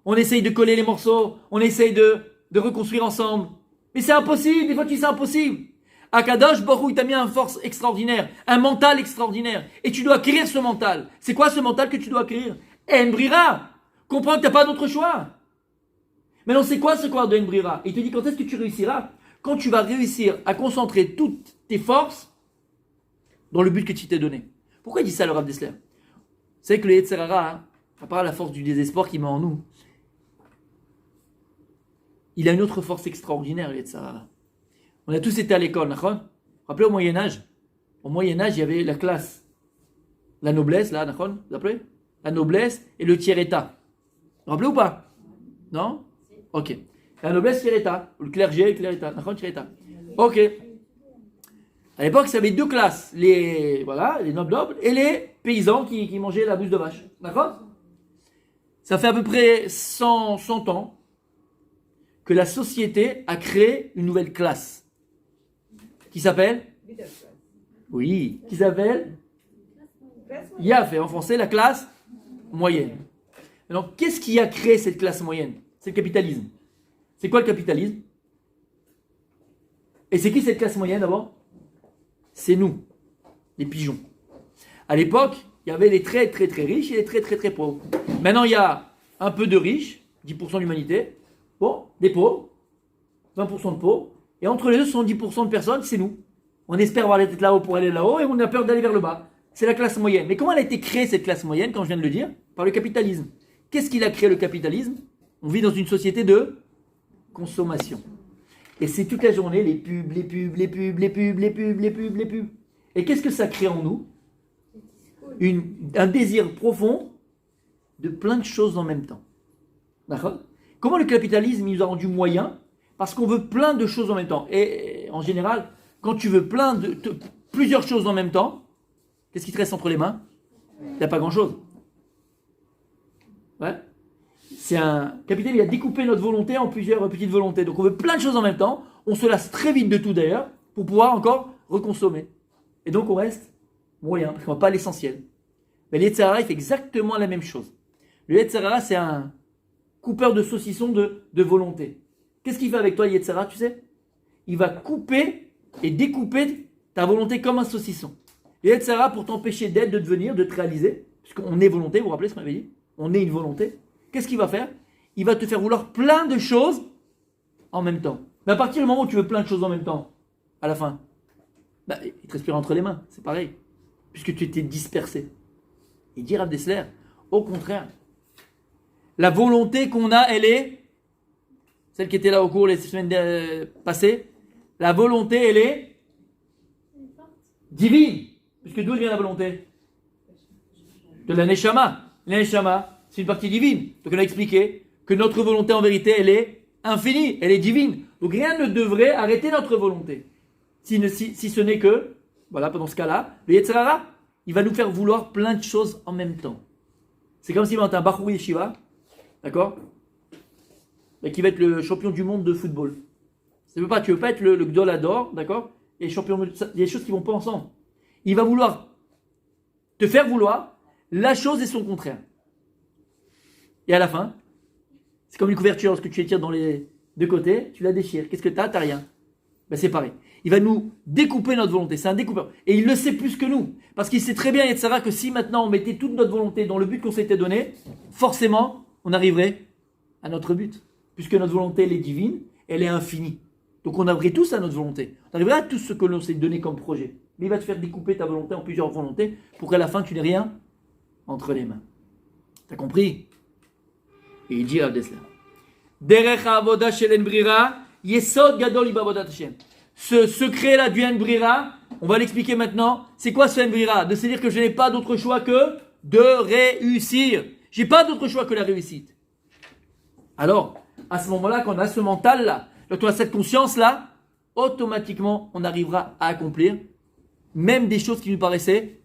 on essaye de coller les morceaux, on essaye de reconstruire ensemble. Mais c'est impossible, des fois tu dis c'est impossible. Akadosh Baruch Hu, il t'a mis une force extraordinaire, un mental extraordinaire. Et tu dois acquérir ce mental. C'est quoi ce mental que tu dois acquérir? Embrira. Comprends que tu n'as pas d'autre choix. Maintenant, c'est quoi ce corps de Embrira? Il te dit quand est-ce que tu réussiras? Quand tu vas réussir à concentrer toutes tes forces dans le but que tu t'es donné. Pourquoi il dit ça le Rav Dessler? C'est que le Yetzer Hara, à part la force du désespoir qu'il met en nous, il a une autre force extraordinaire, le Yetzer Hara. On a tous été à l'école, d'accord? Rappelez au Moyen-Âge. Au Moyen-Âge, il y avait la classe, la noblesse, là, d'accord? Vous vous rappelez? La noblesse et le tiers-état. Vous vous rappelez ou pas? Non? Ok. La noblesse, tiers-état. Le clergé, le tiers-état. D'accord? Tiers-état. Ok. À l'époque, ça avait deux classes. Les nobles et les paysans qui mangeaient la bouse de vache. D'accord? Ça fait à peu près 100 ans que la société a créé une nouvelle classe. Qui s'appelle? Oui, qui s'appelle? Yafé, en français, la classe moyenne. Alors, qu'est-ce qui a créé cette classe moyenne? C'est le capitalisme. C'est quoi le capitalisme? Et c'est qui cette classe moyenne d'abord? C'est nous, les pigeons. À l'époque, il y avait les très très très riches et les très très très pauvres. Maintenant, il y a un peu de riches, 10% de l'humanité, bon, des pauvres, 20% de pauvres, et entre les deux, 70% de personnes, c'est nous. On espère avoir la tête là-haut pour aller là-haut, et on a peur d'aller vers le bas. C'est la classe moyenne. Mais comment elle a été créée, cette classe moyenne, quand je viens de le dire? Par le capitalisme. Qu'est-ce qu'il a créé, le capitalisme? On vit dans une société de consommation. Et c'est toute la journée, les pubs, les pubs, les pubs, les pubs, les pubs, les pubs, les pubs. Et qu'est-ce que ça crée en nous? Un désir profond de plein de choses en même temps. D'accord? Comment le capitalisme il nous a rendu moyens? Parce qu'on veut plein de choses en même temps. Et en général, quand tu veux plusieurs choses en même temps, qu'est-ce qui te reste entre les mains? Il n'y a pas grand-chose. Ouais. C'est un capitalisme, il a découpé notre volonté en plusieurs petites volontés. Donc on veut plein de choses en même temps. On se lasse très vite de tout d'ailleurs pour pouvoir encore reconsommer. Et donc on reste moyen, parce qu'on ne va pas à l'essentiel. Mais le Yetzer Hara, il fait exactement la même chose. Le Yetzer Hara, c'est un coupeur de saucisson de volonté. Qu'est-ce qu'il fait avec toi, le Yetzer Hara, tu sais? Il va couper et découper ta volonté comme un saucisson. Le Yetzer Hara, pour t'empêcher d'être, de devenir, de te réaliser, puisqu'on est volonté, vous vous rappelez ce qu'on avait dit? On est une volonté. Qu'est-ce qu'il va faire? Il va te faire vouloir plein de choses en même temps. Mais à partir du moment où tu veux plein de choses en même temps, à la fin, il te respire entre les mains, c'est pareil. Puisque tu étais dispersé. Et dire à Dessler, au contraire, la volonté qu'on a, elle est, celle qui était là au cours les semaines passées, la volonté, elle est divine. Puisque d'où vient la volonté? De la Neshama. La Neshama, c'est une partie divine. Donc on a expliqué que notre volonté en vérité, elle est infinie, elle est divine. Donc rien ne devrait arrêter notre volonté. Si ce n'est que, voilà, pendant ce cas-là, le Yetzer Hara, il va nous faire vouloir plein de choses en même temps. C'est comme si on a un Bachou Yeshiva, d'accord, qui va être le champion du monde de football. Tu veux pas être le Gdol Ador, d'accord, et champion de... Il y a des choses qui ne vont pas ensemble. Il va vouloir te faire vouloir la chose et son contraire. Et à la fin, c'est comme une couverture, lorsque tu étires dans les deux côtés, tu la déchires. Qu'est-ce que tu as? Tu n'as rien. C'est pareil. Il va nous découper notre volonté. C'est un découpeur. Et il le sait plus que nous. Parce qu'il sait très bien, Yetzer Hara, que si maintenant on mettait toute notre volonté dans le but qu'on s'était donné, forcément, on arriverait à notre but. Puisque notre volonté, elle est divine, elle est infinie. Donc on arriverait tous à notre volonté. On arriverait à tout ce que l'on s'est donné comme projet. Mais il va te faire découper ta volonté en plusieurs volontés pour qu'à la fin, tu n'aies rien entre les mains. T'as compris? Et il dit à Abdeslam, Derech ha'avoda shel en brira, yesod gadol ibavodat Hashem. Ce secret-là du en brira, on va l'expliquer maintenant. C'est quoi ce en brira? De se dire que je n'ai pas d'autre choix que de réussir. J'ai pas d'autre choix que la réussite. Alors, à ce moment-là, quand on a ce mental-là, quand on a cette conscience-là, automatiquement, on arrivera à accomplir même des choses qui nous paraissaient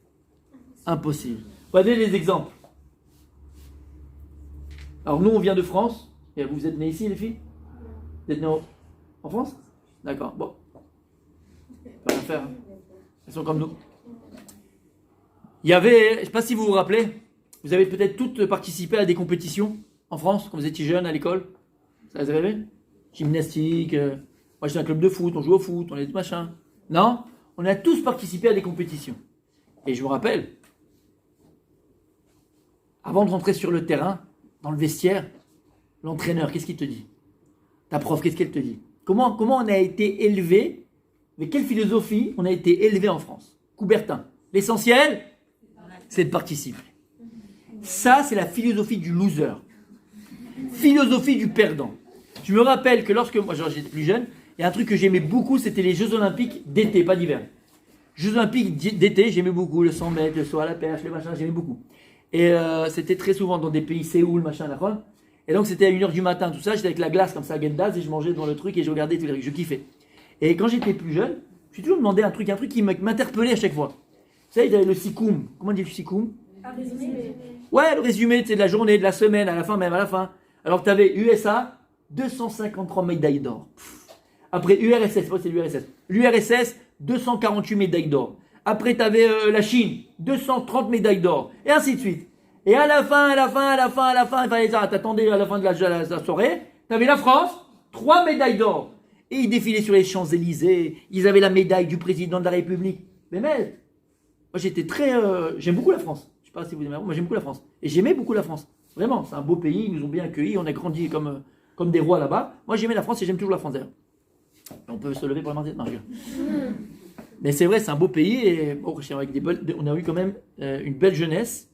impossibles. Regardez les exemples. Alors nous, on vient de France. Et vous êtes nés ici, les filles? Vous êtes nés en France? D'accord, bon. Pas rien faire. Hein. Elles sont comme nous. Il y avait, je ne sais pas si vous vous rappelez, vous avez peut-être toutes participé à des compétitions en France, quand vous étiez jeunes à l'école. Ça vous arrive? Gymnastique, moi j'étais un club de foot, on joue au foot, on est tout machin. Non? On a tous participé à des compétitions. Et je me rappelle, avant de rentrer sur le terrain, dans le vestiaire, l'entraîneur, qu'est-ce qu'il te dit? Ta prof, qu'est-ce qu'elle te dit? Comment on a été élevé? Avec quelle philosophie on a été élevé en France? Coubertin. L'essentiel, c'est de participer. Ça, c'est la philosophie du loser. Philosophie du perdant. Je me rappelle que lorsque moi j'étais plus jeune, il y a un truc que j'aimais beaucoup, c'était les Jeux Olympiques d'été, pas d'hiver. Jeux Olympiques d'été, j'aimais beaucoup, le 100 mètres, le saut à la perche, les machins, j'aimais beaucoup. Et c'était très souvent dans des pays, Séoul, machin, d'accord. Et donc c'était à 1h du matin, tout ça, j'étais avec la glace comme ça, à Gendaz, et je mangeais devant le truc et je regardais tous les trucs, je kiffais. Et quand j'étais plus jeune, je me suis toujours demandé un truc qui m'interpellait à chaque fois. Vous savez, il y avait le sikoum. Comment on dit le sikoum? Un résumé. Ouais, le résumé, c'est de la journée, de la semaine, à la fin, même à la fin. Alors tu avais USA, 253 médailles d'or. Après URSS, c'est l'URSS. L'URSS, 248 médailles d'or. Après tu avais la Chine, 230 médailles d'or. Et ainsi de suite. Et à la fin, il fallait ça, t'attendais à la fin de la soirée, tu avais la France, 3 médailles d'or. Et ils défilaient sur les Champs-Élysées, ils avaient la médaille du président de la République. Mais moi j'étais très... j'aime beaucoup la France. Je sais pas si vous aimez, moi j'aime beaucoup la France. Et j'aimais beaucoup la France. Vraiment, c'est un beau pays, ils nous ont bien accueillis, on a grandi comme des rois là-bas. Moi j'aimais la France et j'aime toujours la France d'ailleurs. On peut se lever pour la manger. Non, mais c'est vrai, c'est un beau pays et avec on a eu quand même une belle jeunesse.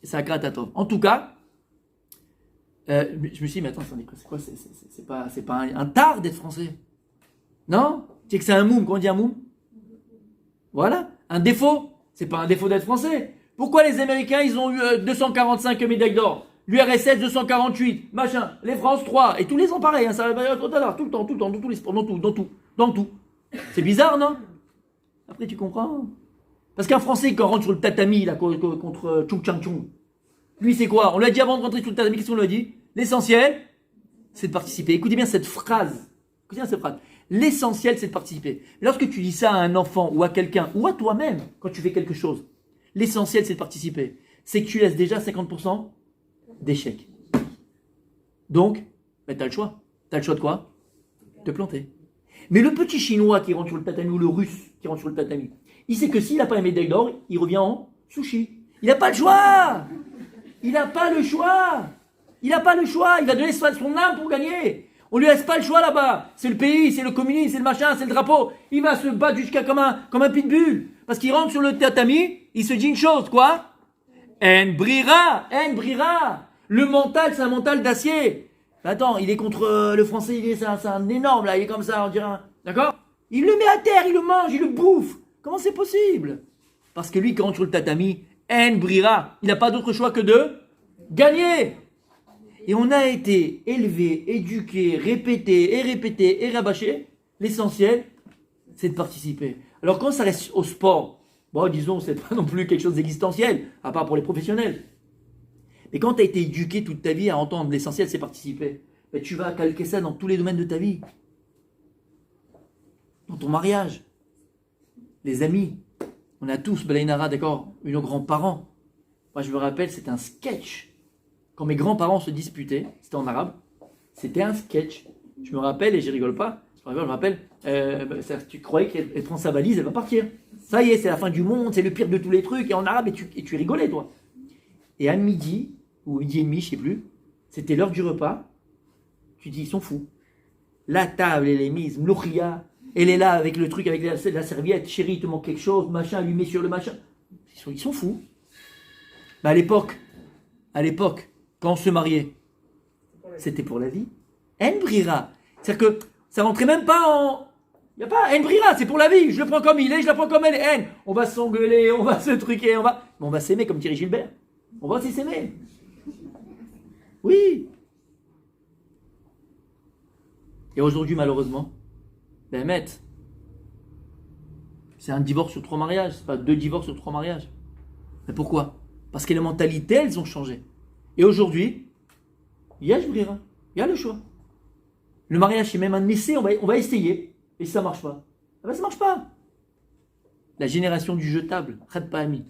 Et c'est un gratatov. En tout cas, je me suis dit, mais attends, c'est quoi? C'est pas un tard d'être français. Non? Tu sais que c'est un moum, comment on dit un moum? Voilà, un défaut. C'est pas un défaut d'être français. Pourquoi les Américains, ils ont eu 245 médailles d'or? L'URSS 248, machin. Les France 3. Et tous les ans pareil, hein, ça va tout le temps, dans tous les sports, dans tout. C'est bizarre, non? Après, tu comprends? Parce qu'un Français, quand rentre sur le tatami, là, contre Chou Chang Chung, lui, c'est quoi? On lui a dit avant de rentrer sur le tatami, qu'est-ce qu'on lui a dit? L'essentiel, c'est de participer. Écoutez bien cette phrase. L'essentiel, c'est de participer. Lorsque tu dis ça à un enfant ou à quelqu'un, ou à toi-même, quand tu fais quelque chose, l'essentiel, c'est de participer. C'est que tu laisses déjà 50% d'échec. Donc, tu as le choix. Tu as le choix de quoi? De planter. Mais le petit Chinois qui rentre sur le tatami, ou le Russe qui rentre sur le tatami, il sait que s'il n'a pas la médaille d'or, il revient en sushi. Il n'a pas le choix. Il n'a pas le choix. Il va donner son âme pour gagner. On lui laisse pas le choix là-bas. C'est le pays, c'est le communisme, c'est le machin, c'est le drapeau. Il va se battre jusqu'à comme un pitbull. Parce qu'il rentre sur le tatami, il se dit une chose, quoi? En brira. Le mental, c'est un mental d'acier. Attends, il est contre le français, c'est un énorme là, il est comme ça, on dirait d'accord? Il le met à terre, il le mange, il le bouffe. Comment c'est possible? Parce que lui, quand il rentre sur le tatami, en brira, il n'a pas d'autre choix que de gagner. Et on a été élevé, éduqué, répété et rabâché. L'essentiel, c'est de participer. Alors quand ça reste au sport, bon, disons, c'est pas non plus quelque chose d'existentiel, à part pour les professionnels. Mais quand tu as été éduqué toute ta vie à entendre l'essentiel, c'est participer, ben, tu vas calquer ça dans tous les domaines de ta vie. Dans ton mariage, les amis, on a tous, Belaïnara, d'accord, nos grands-parents. Moi, je me rappelle, c'était un sketch. Quand mes grands-parents se disputaient, c'était en arabe, c'était un sketch. Je me rappelle, et je rigole pas, je me rappelle, tu croyais qu'elle prend sa valise, elle va partir. Ça y est, c'est la fin du monde, c'est le pire de tous les trucs, et en arabe, et tu rigolais, toi. Et à midi, ou midi et demi, je sais plus, c'était l'heure du repas, tu dis, ils sont fous. La table, elle est mise, mlouchia, elle est là avec le truc, avec la serviette, chérie, il te manque quelque chose, machin, lui met sur le machin. Ils sont fous. Bah à l'époque, quand on se mariait, c'était pour la vie. En brira. C'est-à-dire que ça rentrait même pas en... Il n'y a pas en brira, c'est pour la vie. Je le prends comme il est, je la prends comme elle est. En. On va s'engueuler, on va se truquer, on va s'aimer comme Thierry Gilbert. On va aussi s'aimer. Oui. Et aujourd'hui, malheureusement, c'est un divorce sur 3 mariages. C'est pas 2 divorces sur 3 mariages. Mais pourquoi? Parce que les mentalités, elles ont changé. Et aujourd'hui, il y a le choix. Le mariage, c'est même un essai, on va essayer. Et si ça marche pas, eh ben ça marche pas. La génération du jetable, Khad Pahami.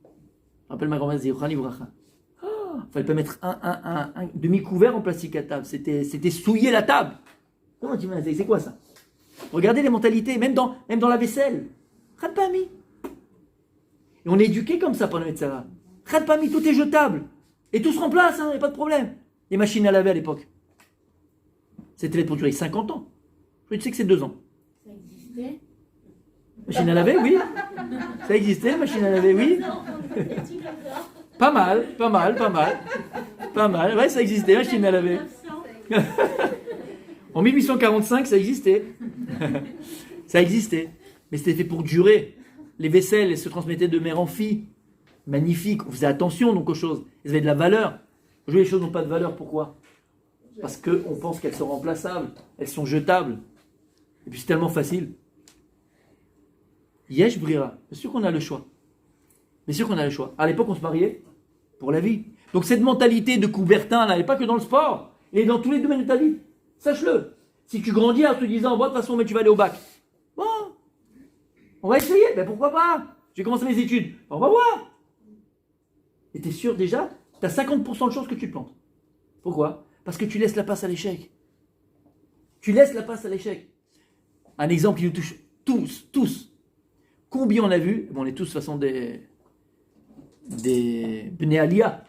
Je rappelle ma grand-mère, fallait pas mettre un demi-couvert en plastique à table. C'était souiller la table. Comment tu dis, c'est quoi ça? Regardez les mentalités, même dans la vaisselle. Khad Pahami. Et on est éduqué comme ça pendant le Metzara. Khad Pahami, tout est jetable. Et tout se remplace, il n'y a pas de problème. Les machines à laver à l'époque. C'était pour durer 50 ans. Je sais que c'est 2 ans. Ça existait? Machine à laver, oui. Ça existait, machine à laver, oui. Pas mal. Ouais, ça existait, machine à laver. En 1845, ça existait. Ça existait. Mais c'était fait pour durer. Les vaisselles, elles se transmettaient de mère en fille. Magnifique. On faisait attention donc aux choses. Elles avaient de la valeur. Aujourd'hui, les choses n'ont pas de valeur. Pourquoi? Parce qu'on pense qu'elles sont remplaçables. Elles sont jetables. Et puis c'est tellement facile. Yesh brira. Bien sûr qu'on a le choix. Bien sûr qu'on a le choix. À l'époque, on se mariait pour la vie. Donc cette mentalité de Coubertin, elle n'est pas que dans le sport. Elle est dans tous les domaines de ta vie. Sache-le. Si tu grandis en te disant, bon, de toute façon, mais tu vas aller au bac. Bon, on va essayer. Ben pourquoi pas? J'ai commencé mes études. On va voir. Et tu es sûr déjà, tu as 50% de chances que tu te plantes. Pourquoi? Parce que tu laisses la passe à l'échec. Tu laisses la passe à l'échec. Un exemple qui nous touche tous. Combien on a vu, bon, on est tous de toute façon des Bnei Aliyah.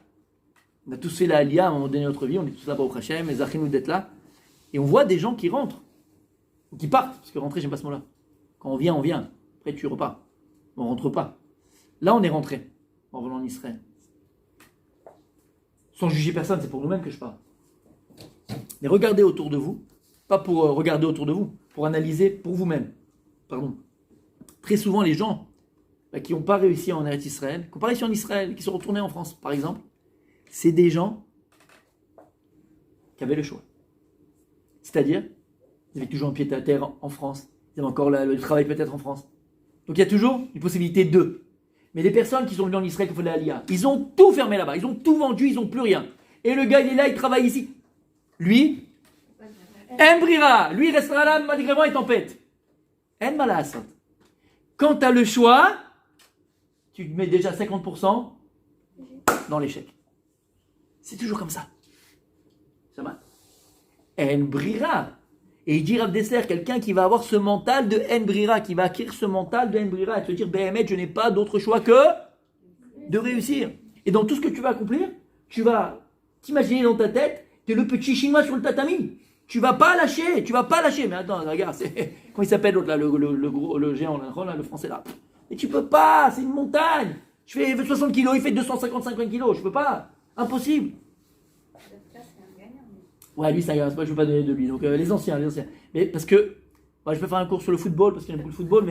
On a tous fait la Aliyah à un moment donné de notre vie, on est tous là-bas au Hachem, les Achinou d'être là. Et on voit des gens qui rentrent, ou qui partent, parce que rentrer, j'aime pas ce mot-là. Quand on vient. Après, tu repars. On rentre pas. Là, on est rentré, en revenant en Israël. Sans juger personne, c'est pour nous-mêmes que je parle. Mais regardez autour de vous, pas pour regarder autour de vous, pour analyser pour vous-même. Pardon. Très souvent, les gens qui n'ont pas réussi en Eretz Israël, qui n'ont pas réussi en Israël, qui sont retournés en France, par exemple, c'est des gens qui avaient le choix. C'est-à-dire, ils avaient toujours un pied à terre en France, ils avaient encore le travail peut-être en France. Donc il y a toujours une possibilité d'eux. Mais les personnes qui sont venues en Israël, qui font de l'Aliyah, ils ont tout fermé là-bas, ils ont tout vendu, ils n'ont plus rien. Et le gars, il est là, il travaille ici. Lui, Embrira, lui, il restera là malgré vent et tempête. En malasot. Quand tu as le choix, tu te mets déjà 50% dans l'échec. C'est toujours comme ça. Ça va? En brira. Et il dit Rav Dessler, quelqu'un qui va avoir ce mental de en brira, qui va acquérir ce mental de en brira, et te dire, je n'ai pas d'autre choix que de réussir. Et dans tout ce que tu vas accomplir, tu vas t'imaginer dans ta tête, tu es le petit chinois sur le tatami. Tu vas pas lâcher. Mais attends, regarde, comment il s'appelle l'autre là, le géant là, le français là. Mais tu peux pas, c'est une montagne. Je fais 60 kilos, il fait 255 kilos, je peux pas. Impossible. Ouais, lui, ça y est, je veux pas donner de lui. Donc, les anciens. Mais parce que, je peux faire un cours sur le football, parce qu'il y a beaucoup de football,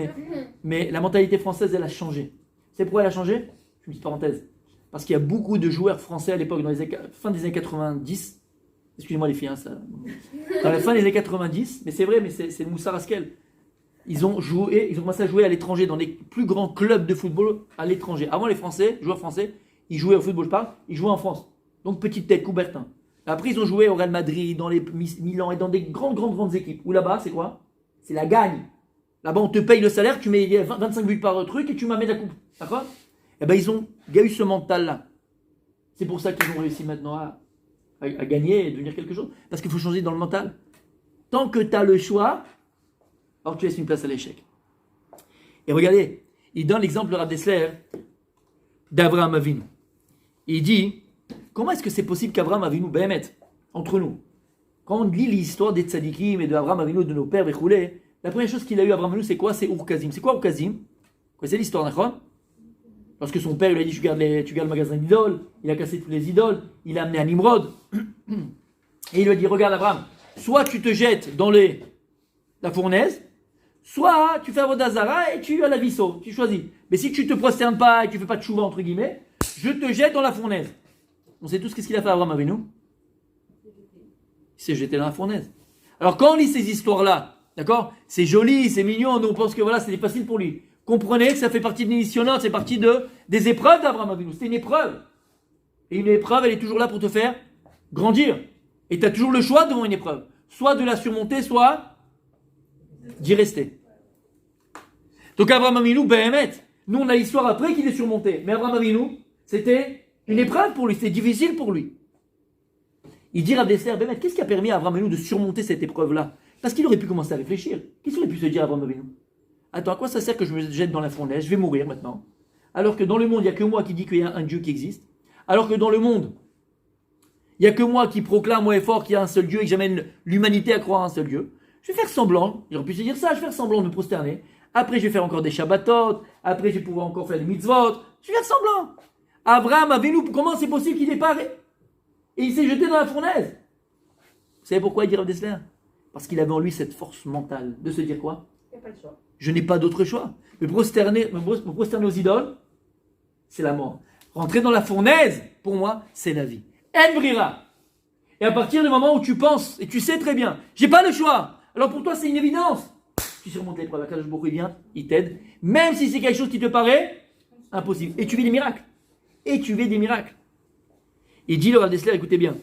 mais la mentalité française, elle a changé. C'est pourquoi elle a changé? Je fais une petite parenthèse. Parce qu'il y a beaucoup de joueurs français à l'époque, fin des années 90. Excusez-moi les filles, ça. Dans la fin des années 90, mais c'est vrai, mais c'est le Moussa Raskel. Ils ont commencé à jouer à l'étranger, dans les plus grands clubs de football à l'étranger. Avant, les joueurs français, ils jouaient au football, ils jouaient en France. Donc, petite tête, Coubertin. Après, ils ont joué au Real Madrid, dans les Milan et dans des grandes équipes. Où là-bas, c'est quoi? C'est la gagne. Là-bas, on te paye le salaire, tu mets 25 buts par truc et tu m'amènes la coupe. D'accord? Eh ben, il y a eu ce mental-là. C'est pour ça qu'ils ont réussi maintenant à gagner et devenir quelque chose. Parce qu'il faut changer dans le mental. Tant que tu as le choix, alors tu laisses une place à l'échec. Et regardez, il donne l'exemple de Rav Dessler d'Avraham Avinu. Il dit, comment est-ce que c'est possible qu'Avraham Avinu, entre nous, quand on lit l'histoire des tzadikim et d'Avraham Avinu, de nos pères, la première chose qu'il a eu Avraham Avinu, c'est quoi? C'est Ur Kazim. C'est quoi Ur Kazim? C'est l'histoire, d'accord? Lorsque son père lui a dit tu gardes le magasin d'idoles, il a cassé tous les idoles, il a amené à Nimrod. Et il lui a dit regarde Abraham, soit tu te jettes dans la fournaise, soit tu fais Avodah Zara et tu as la vie sauve, tu choisis. Mais si tu ne te prosternes pas et tu ne fais pas de chouva entre guillemets, je te jette dans la fournaise. On sait tous qu'est-ce qu'il a fait Abraham avec nous. Il s'est jeté dans la fournaise. Alors quand on lit ces histoires-là, d'accord, c'est joli, c'est mignon, nous on pense que voilà, c'était facile pour lui. Comprenez que ça fait partie de l'émission, c'est partie des épreuves d'Abraham Avinu. C'était une épreuve. Et une épreuve, elle est toujours là pour te faire grandir. Et tu as toujours le choix devant une épreuve. Soit de la surmonter, soit d'y rester. Donc Abraham Avinu, Behemet, nous on a l'histoire après qu'il est surmonté. Mais Abraham Avinu, c'était une épreuve pour lui, c'était difficile pour lui. Il dit Rav Dessler, Behemet, qu'est-ce qui a permis à Abraham Avinu de surmonter cette épreuve-là? Parce qu'il aurait pu commencer à réfléchir. Qu'est-ce qu'il aurait pu se dire à Abraham Avinu? Attends, à quoi ça sert que je me jette dans la fournaise? Je vais mourir maintenant. Alors que dans le monde, il n'y a que moi qui dis qu'il y a un Dieu qui existe. Alors que dans le monde, il n'y a que moi qui proclame moi et fort qu'il y a un seul Dieu et que j'amène l'humanité à croire à un seul Dieu. Je vais faire semblant, j'aurais pu se dire ça, je vais faire semblant de me prosterner. Après, je vais faire encore des Shabbatot. Après, je vais pouvoir encore faire des mitzvot. Je vais faire semblant. Abraham Avinu, comment c'est possible qu'il ait paré? Et il s'est jeté dans la fournaise. Vous savez pourquoi il dit Rav Dessler? Parce qu'il avait en lui cette force mentale de se dire quoi? Il n'y a pas de choix. Je n'ai pas d'autre choix. Me prosterner aux idoles, c'est la mort. Rentrer dans la fournaise, pour moi, c'est la vie. En brira. Et à partir du moment où tu penses, et tu sais très bien, j'ai pas le choix. Alors pour toi, c'est une évidence. Tu surmontes l'épreuve. Akadosh Baruch Hu, il vient, il t'aide. Même si c'est quelque chose qui te paraît impossible. Et tu vis des miracles. Et tu vis des miracles. Il dit le Rav Dessler, écoutez bien.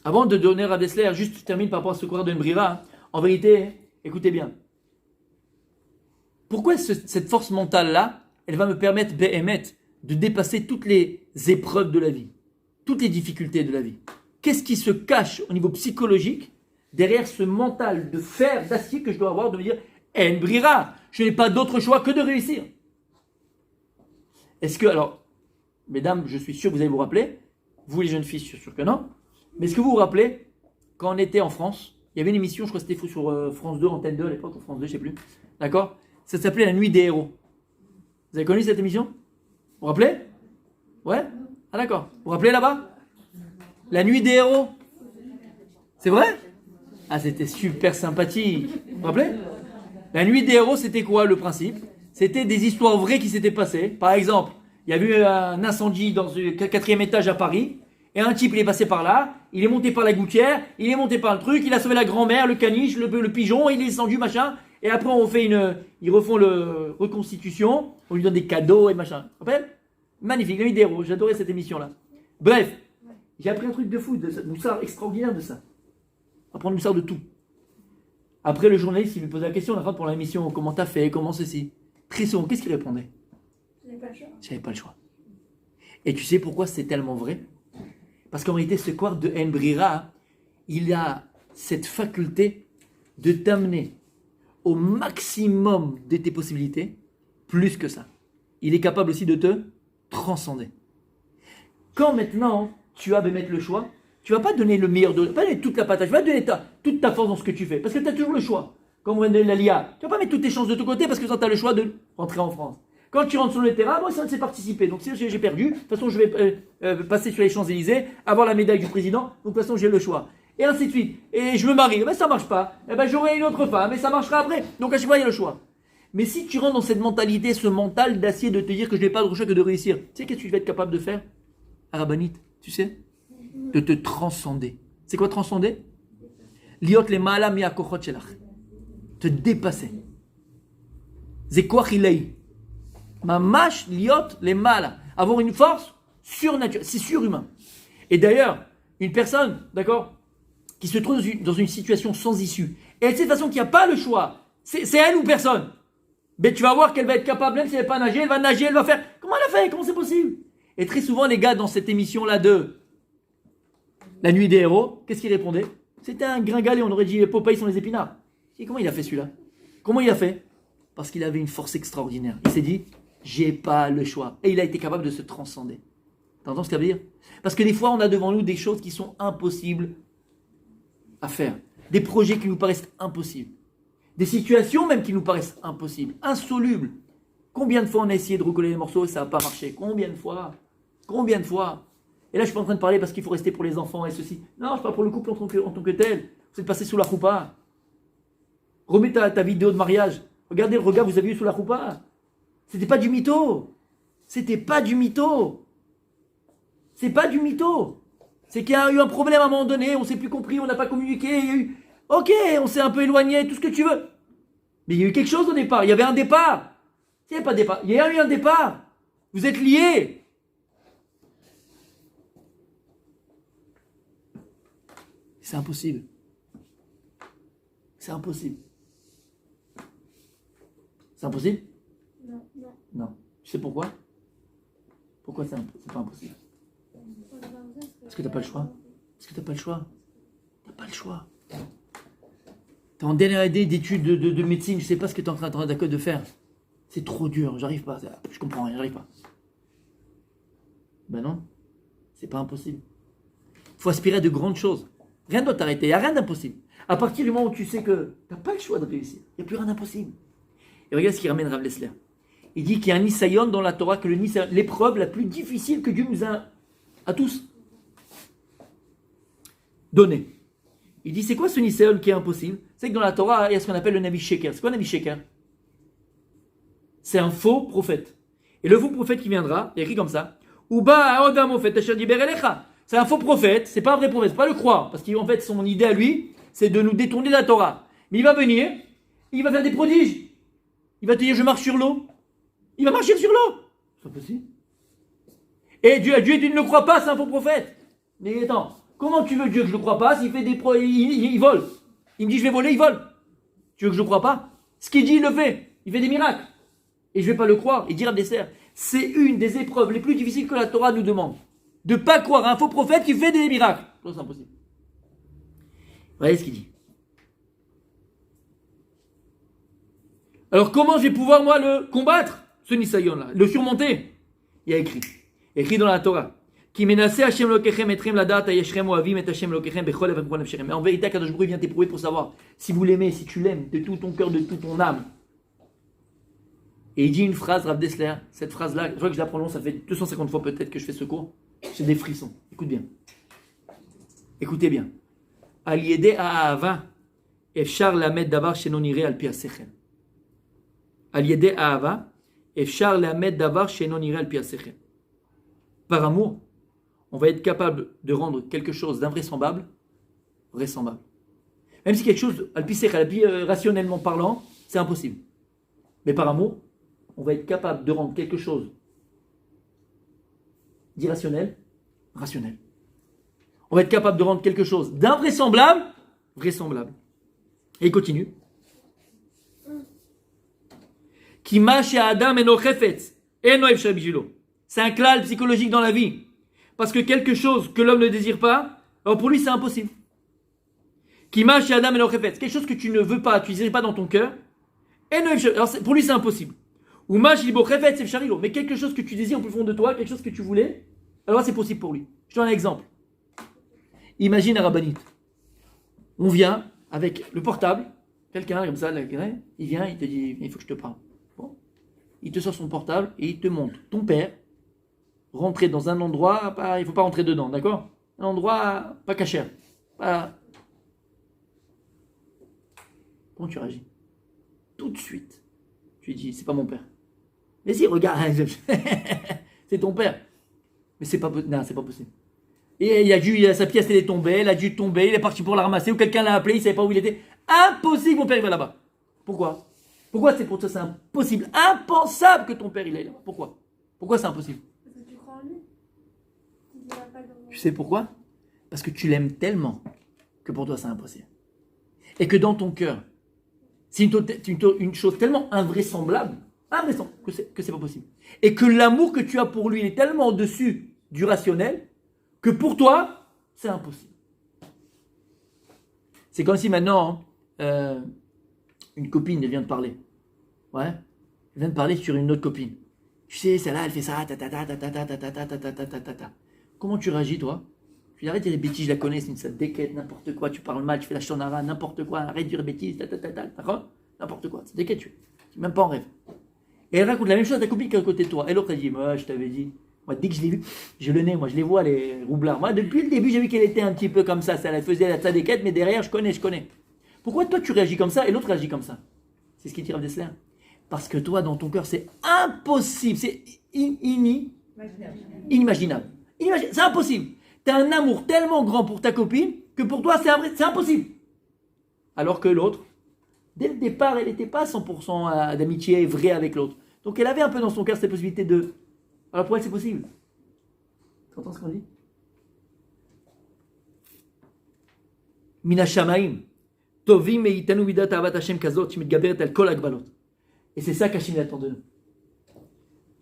Avant de donner à Dessler, juste je termine par rapport à ce courant de Mbrira. En vérité, écoutez bien. Pourquoi cette force mentale-là, elle va me permettre, Behemet, de dépasser toutes les épreuves de la vie, toutes les difficultés de la vie? Qu'est-ce qui se cache au niveau psychologique derrière ce mental de fer, d'acier que je dois avoir, de me dire, Mbrira, je n'ai pas d'autre choix que de réussir? Est-ce que, alors, mesdames, je suis sûr que vous allez vous rappeler, vous les jeunes filles, je suis sûr que non, mais est-ce que vous vous rappelez, quand on était en France, il y avait une émission, je crois que c'était sur France 2, Antenne 2 à l'époque, ou France 2, je ne sais plus, d'accord? Ça s'appelait La Nuit des Héros. Vous avez connu cette émission? Vous vous rappelez? Ouais? Ah d'accord. Vous vous rappelez là-bas? La Nuit des Héros. C'est vrai? Ah, c'était super sympathique. Vous vous rappelez? La Nuit des Héros, c'était quoi le principe? C'était des histoires vraies qui s'étaient passées. Par exemple, il y a eu un incendie dans le 4e étage à Paris. Et un type, il est passé par là, il est monté par la gouttière, il est monté par le truc, il a sauvé la grand-mère, le caniche, le pigeon, il est descendu, machin. Et après, ils refont le reconstitution, on lui donne des cadeaux et machin. Vous vous rappelez? Magnifique, la Nuit des Héros, j'adorais cette émission-là. Bref, j'ai appris un truc de fou, de ça, moussard extraordinaire de ça. Apprendre moussard de tout. Après, le journaliste, il lui posait la question, on a pour l'émission, comment t'as fait, comment ceci. Très souvent, qu'est-ce qu'il répondait? Je n'avais pas le choix. J'avais pas le choix. Et tu sais pourquoi c'est tellement vrai? Parce qu'en réalité, ce quark de Mbrira, il a cette faculté de t'amener au maximum de tes possibilités, plus que ça. Il est capable aussi de te transcender. Quand maintenant, tu as mettre le choix, tu ne vas pas donner le meilleur pas donner toute la patate, tu vas donner toute ta force dans ce que tu fais, parce que tu as toujours le choix. Comme on vient de donner la LIA, tu ne vas pas mettre toutes tes chances de ton côté, parce que tu as le choix de rentrer en France. Quand tu rentres sur le terrain, moi, c'est participer. Donc si j'ai perdu, de toute façon, je vais passer sur les Champs-Élysées, avoir la médaille du président, donc de toute façon, j'ai le choix. Et ainsi de suite. Et je me marie, ben ça ne marche pas. Eh ben j'aurai une autre femme, et ça marchera après. Donc à chaque fois, il y a le choix. Mais si tu rentres dans cette mentalité, ce mental d'acier de te dire que je n'ai pas d'autre choix que de réussir, tu sais qu'est-ce que tu vas être capable de faire? Arabanite, tu sais? De te transcender. C'est quoi transcender? Liot le ma'ala mi hakochot shelach. Te dépasser. Zekoach ilei. Mamash liot le ma'ala. Avoir une force surnaturelle. C'est surhumain. Et d'ailleurs, une personne, d'accord, qui se trouve dans une situation sans issue, et elle sait de toute façon qu'il n'y a pas le choix, c'est elle ou personne. Mais tu vas voir qu'elle va être capable, même si elle n'est pas nager, elle va nager, elle va faire. Comment elle a fait? Comment c'est possible? Et très souvent, les gars, dans cette émission-là de La Nuit des Héros, qu'est-ce qu'ils répondaient? C'était un gringalet, on aurait dit Popeye sans les épinards. Et comment il a fait celui-là? Comment il a fait? Parce qu'il avait une force extraordinaire. Il s'est dit, j'ai pas le choix. Et il a été capable de se transcender. T'entends ce que ça veut dire? Parce que des fois, on a devant nous des choses qui sont impossibles à faire. des projets qui nous paraissent impossibles, des situations même qui nous paraissent impossibles, insolubles. Combien de fois on a essayé de recoller les morceaux et ça n'a pas marché? Combien de fois? Combien de fois? Et là, je suis pas en train de parler parce qu'il faut rester pour les enfants et ceci. Non, je parle pour le couple en tant que tel. Vous êtes passé sous la choupa. Remets ta vidéo de mariage. Regardez le regard que vous avez eu sous la choupa. C'était pas du mytho. C'était pas du mytho. C'est pas du mytho. C'est qu'il y a eu un problème à un moment donné, on s'est plus compris, on n'a pas communiqué, il y a eu... Ok, on s'est un peu éloigné, tout ce que tu veux. Mais il y a eu quelque chose au départ, il y avait un départ. Il n'y a pas de départ, il y a eu un départ. Vous êtes liés. C'est impossible. C'est impossible. C'est impossible? Non, non. Non. Tu sais pourquoi? Pourquoi c'est pas impossible? Parce que t'as pas le choix. Parce que t'as pas le choix. T'as pas le choix. T'es en dernière année d'études de médecine, je sais pas ce que t'es en train de faire. C'est trop dur, j'arrive pas. Je comprends rien, j'arrive pas. Ben non, c'est pas impossible. Il faut aspirer à de grandes choses. Rien ne doit t'arrêter, il n'y a rien d'impossible. À partir du moment où tu sais que tu n'as pas le choix de réussir, il n'y a plus rien d'impossible. Et regarde ce qu'il ramène Rav Lessler. Il dit qu'il y a un Nisayon dans la Torah, que l'épreuve la plus difficile que Dieu nous a à tous donnée. Il dit, c'est quoi ce Nisayon qui est impossible? C'est que dans la Torah, il y a ce qu'on appelle le Navi Sheker. C'est quoi le Navi Sheker? C'est un faux prophète. Et le faux prophète qui viendra, il y a écrit comme ça, c'est un faux prophète, c'est pas un vrai prophète, c'est pas le croire, parce qu'en fait son idée à lui, c'est de nous détourner de la Torah. Mais il va venir, il va faire des prodiges. Il va te dire je marche sur l'eau. Il va marcher sur l'eau. C'est pas possible. Et Dieu tu ne le crois pas, c'est un faux prophète. Mais attends, comment tu veux Dieu que je ne le crois pas s'il fait des il vole? Il me dit je vais voler, il vole. Tu veux que je ne le crois pas? Ce qu'il dit, il le fait. Il fait des miracles. Et je ne vais pas le croire. Il dit Rav Lessler, c'est une des épreuves les plus difficiles que la Torah nous demande. De ne pas croire à un faux prophète qui fait des miracles. C'est impossible. Voyez ce qu'il dit. Alors comment je vais pouvoir moi le combattre, ce Nisayon là, le surmonter? Il y a écrit dans la Torah. Qui menaçait Hashem lokechem etrem ladat ayeshrem oavim et Hashem lokechem bechol avakron nefsherem. Mais en vérité, Kadosh Baruch Hu vient t'éprouver pour savoir si vous l'aimez, si tu l'aimes de tout ton cœur, de toute ton âme. Et il dit une phrase, Rav Lessler, cette phrase-là, je crois que je la prononce, ça fait 250 fois peut-être que je fais ce cours. J'ai des frissons. Écoute bien. Écoutez bien. Al yedé ha'ava efshar lamed davar shenon ireh al pi hasechel. Al yedé ha'ava efshar lamed davar shenon ireh al pi hasechel. Par amour, on va être capable de rendre quelque chose d'invraisemblable vraisemblable. Même si quelque chose, al pi sechel, rationnellement parlant, c'est impossible. Mais par amour, on va être capable de rendre quelque chose d'irrationnel, rationnel. On va être capable de rendre quelque chose d'invraisemblable, vraisemblable. Et il continue. C'est un klal psychologique dans la vie. Parce que quelque chose que l'homme ne désire pas, alors pour lui c'est impossible. Quelque chose que tu ne veux pas, tu ne désires pas dans ton cœur, alors pour lui c'est impossible. Mais quelque chose que tu désires au plus fond de toi, quelque chose que tu voulais, alors c'est possible pour lui. Je te donne un exemple. Imagine un rabbinite. On vient avec le portable, quelqu'un comme ça, il vient, il te dit, il faut que je te parle. Bon. Il te sort son portable et il te montre ton père rentrer dans un endroit, il ne faut pas rentrer dedans, d'accord? Un endroit pas cachère. Comment tu réagis? Tout de suite, tu dis, c'est pas mon père. Mais si, regarde, c'est ton père. Mais c'est pas possible. Et sa pièce elle est tombée, elle a dû tomber, il est parti pour la ramasser, ou quelqu'un l'a appelé, il savait pas où il était. Impossible, mon père il va là-bas. Pourquoi? Pourquoi c'est pour toi c'est impossible, impensable que ton père il est là? Pourquoi? Pourquoi c'est impossible? Parce que tu crois en lui. Tu sais pourquoi? Parce que tu l'aimes tellement que pour toi c'est impossible. Et que dans ton cœur, c'est une chose tellement invraisemblable que c'est pas possible. Et que l'amour que tu as pour lui il est tellement au-dessus du rationnel que pour toi, c'est impossible. C'est comme si maintenant, une copine vient de parler. Ouais. Elle vient de parler sur une autre copine. Tu sais, celle-là, elle fait ça, ta ta ta ta ta ta ta ta ta ta ta ta ta. Comment tu réagis, toi? Je lui dis, arrête de dire des bêtises, je la connais, c'est une sale déquête, n'importe quoi, tu parles mal, tu fais la shonara, n'importe quoi, arrête de dire des bêtises, d'accord? N'importe quoi, c'est déquête, tu es même pas en rêve. Et elle raconte la même chose à ta copine qui est à côté de toi. Et l'autre, elle dit, moi, je t'avais dit. Moi, dès que je l'ai vu, j'ai le nez, moi, je les vois, les roublards. Moi, depuis le début, j'ai vu qu'elle était un petit peu comme ça elle faisait la tzadékette, mais derrière, je connais. Pourquoi toi, tu réagis comme ça et l'autre réagit comme ça? C'est ce qui tire Dessler. Parce que toi, dans ton cœur, c'est impossible, c'est inimaginable. C'est impossible. Tu as un amour tellement grand pour ta copine que pour toi, c'est impossible. Alors que l'autre, dès le départ, elle n'était pas 100% d'amitié vraie avec l'autre. Donc elle avait un peu dans son cœur cette possibilité de... Alors pour elle, c'est possible. Tu entends ce qu'on dit? Mina Shamaim. Tovim meitanu midat avat Hashem kazot, shmitgaberet al kol agbalot. Et c'est ça qu'Hashem il attend de nous.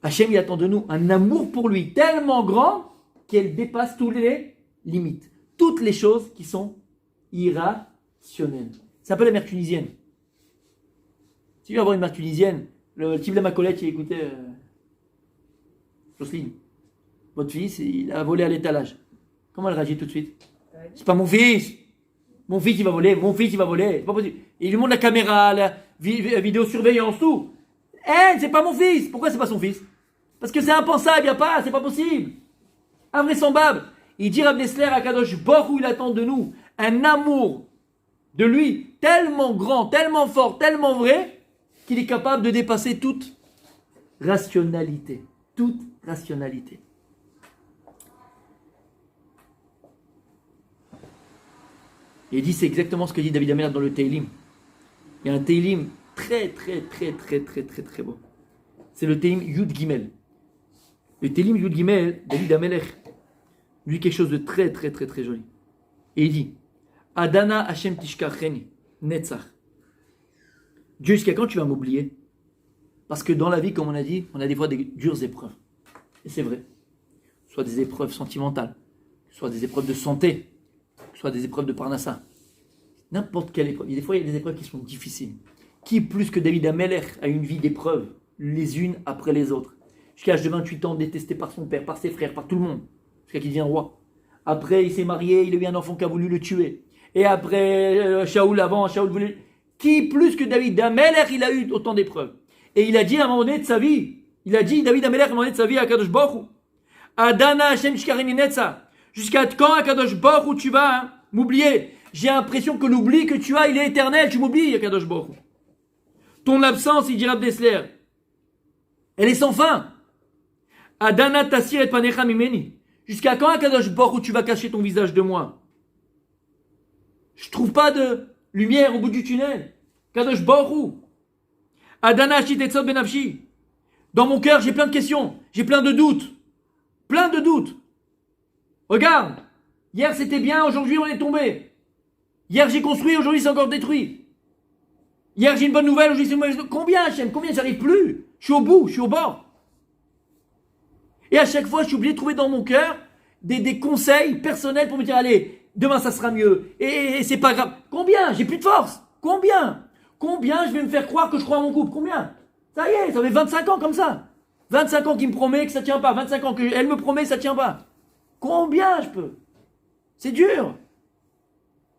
Hachem il attend de nous un amour pour lui tellement grand qu'elle dépasse toutes les limites. Toutes les choses qui sont irrationnelles. C'est un peu la mère tunisienne. Si tu veux avoir une mère tunisienne, le type de ma collègue qui écoutait Jocelyne, votre fils, il a volé à l'étalage. Comment elle réagit tout de suite? C'est pas mon fils! Mon fils il va voler, c'est pas possible. Et il lui montre la caméra, la vidéosurveillance, tout. Elle, c'est pas mon fils! Pourquoi c'est pas son fils? Parce que c'est impensable, il n'y a pas, c'est pas possible. Invraisemblable. Il dit Rav Dessler à Kadosh Baruch Hu, il attend de nous un amour de lui tellement grand, tellement fort, tellement vrai, qu'il est capable de dépasser toute rationalité. Toute rationalité. Et il dit, c'est exactement ce que dit David Amelach dans le Teilim. Il y a un Teilim très beau. C'est le Teilim Yud Gimel. Le Teilim Yud Gimel, David Amelach, lui quelque chose de très joli. Et il dit, Adana Hashem Tishkacheni, Netzach. Dieu, jusqu'à quand tu vas m'oublier? Parce que dans la vie, comme on a dit, on a des fois des dures épreuves. Et c'est vrai. Soit des épreuves sentimentales, soit des épreuves de santé, soit des épreuves de parnassa. N'importe quelle épreuve. Des fois, il y a des épreuves qui sont difficiles. Qui, plus que David Amelech, a une vie d'épreuves, les unes après les autres. Jusqu'à l'âge de 28 ans, détesté par son père, par ses frères, par tout le monde. Jusqu'à qu'il devient roi. Après, il s'est marié, il a eu un enfant qui a voulu le tuer. Et après, Shaoul voulait... Qui, plus que David Amelech, il a eu autant d'épreuves. Et il a dit à un moment donné de sa vie, David Amelech, à un moment donné de sa vie, à Kadosh Baruch Hu, Adana Hashem Shkarini Netza. Jusqu'à quand, à Kadosh Baruch Hu, tu vas m'oublier? J'ai l'impression que l'oubli que tu as, il est éternel. Tu m'oublies, à Kadosh Baruch Hu. Ton absence, il dit Rav Dessler, elle est sans fin. Adana Tassir et Panecha Mimeni. Jusqu'à quand, à Kadosh Baruch Hu, tu vas cacher ton visage de moi? Je trouve pas de lumière au bout du tunnel. Kadosh Baruch Hu. Adana Ashit Etzot Benafshi. Dans mon cœur, j'ai plein de questions. J'ai plein de doutes. Plein de doutes. Regarde. Hier, c'était bien. Aujourd'hui, on est tombé. Hier, j'ai construit. Aujourd'hui, c'est encore détruit. Hier, j'ai une bonne nouvelle. Aujourd'hui, c'est une mauvaise nouvelle. Combien, Hachem? Combien? J'arrive plus. Je suis au bout. Je suis au bord. Et à chaque fois, je suis obligé de trouver dans mon cœur des conseils personnels pour me dire, allez, demain, ça sera mieux. Et c'est pas grave. Combien? J'ai plus de force. Combien je vais me faire croire que je crois à mon couple? Combien? Ça y est, ça fait 25 ans comme ça. 25 ans qu'il me promet que ça tient pas. 25 ans qu'elle me promet que ça tient pas. Combien je peux? C'est dur.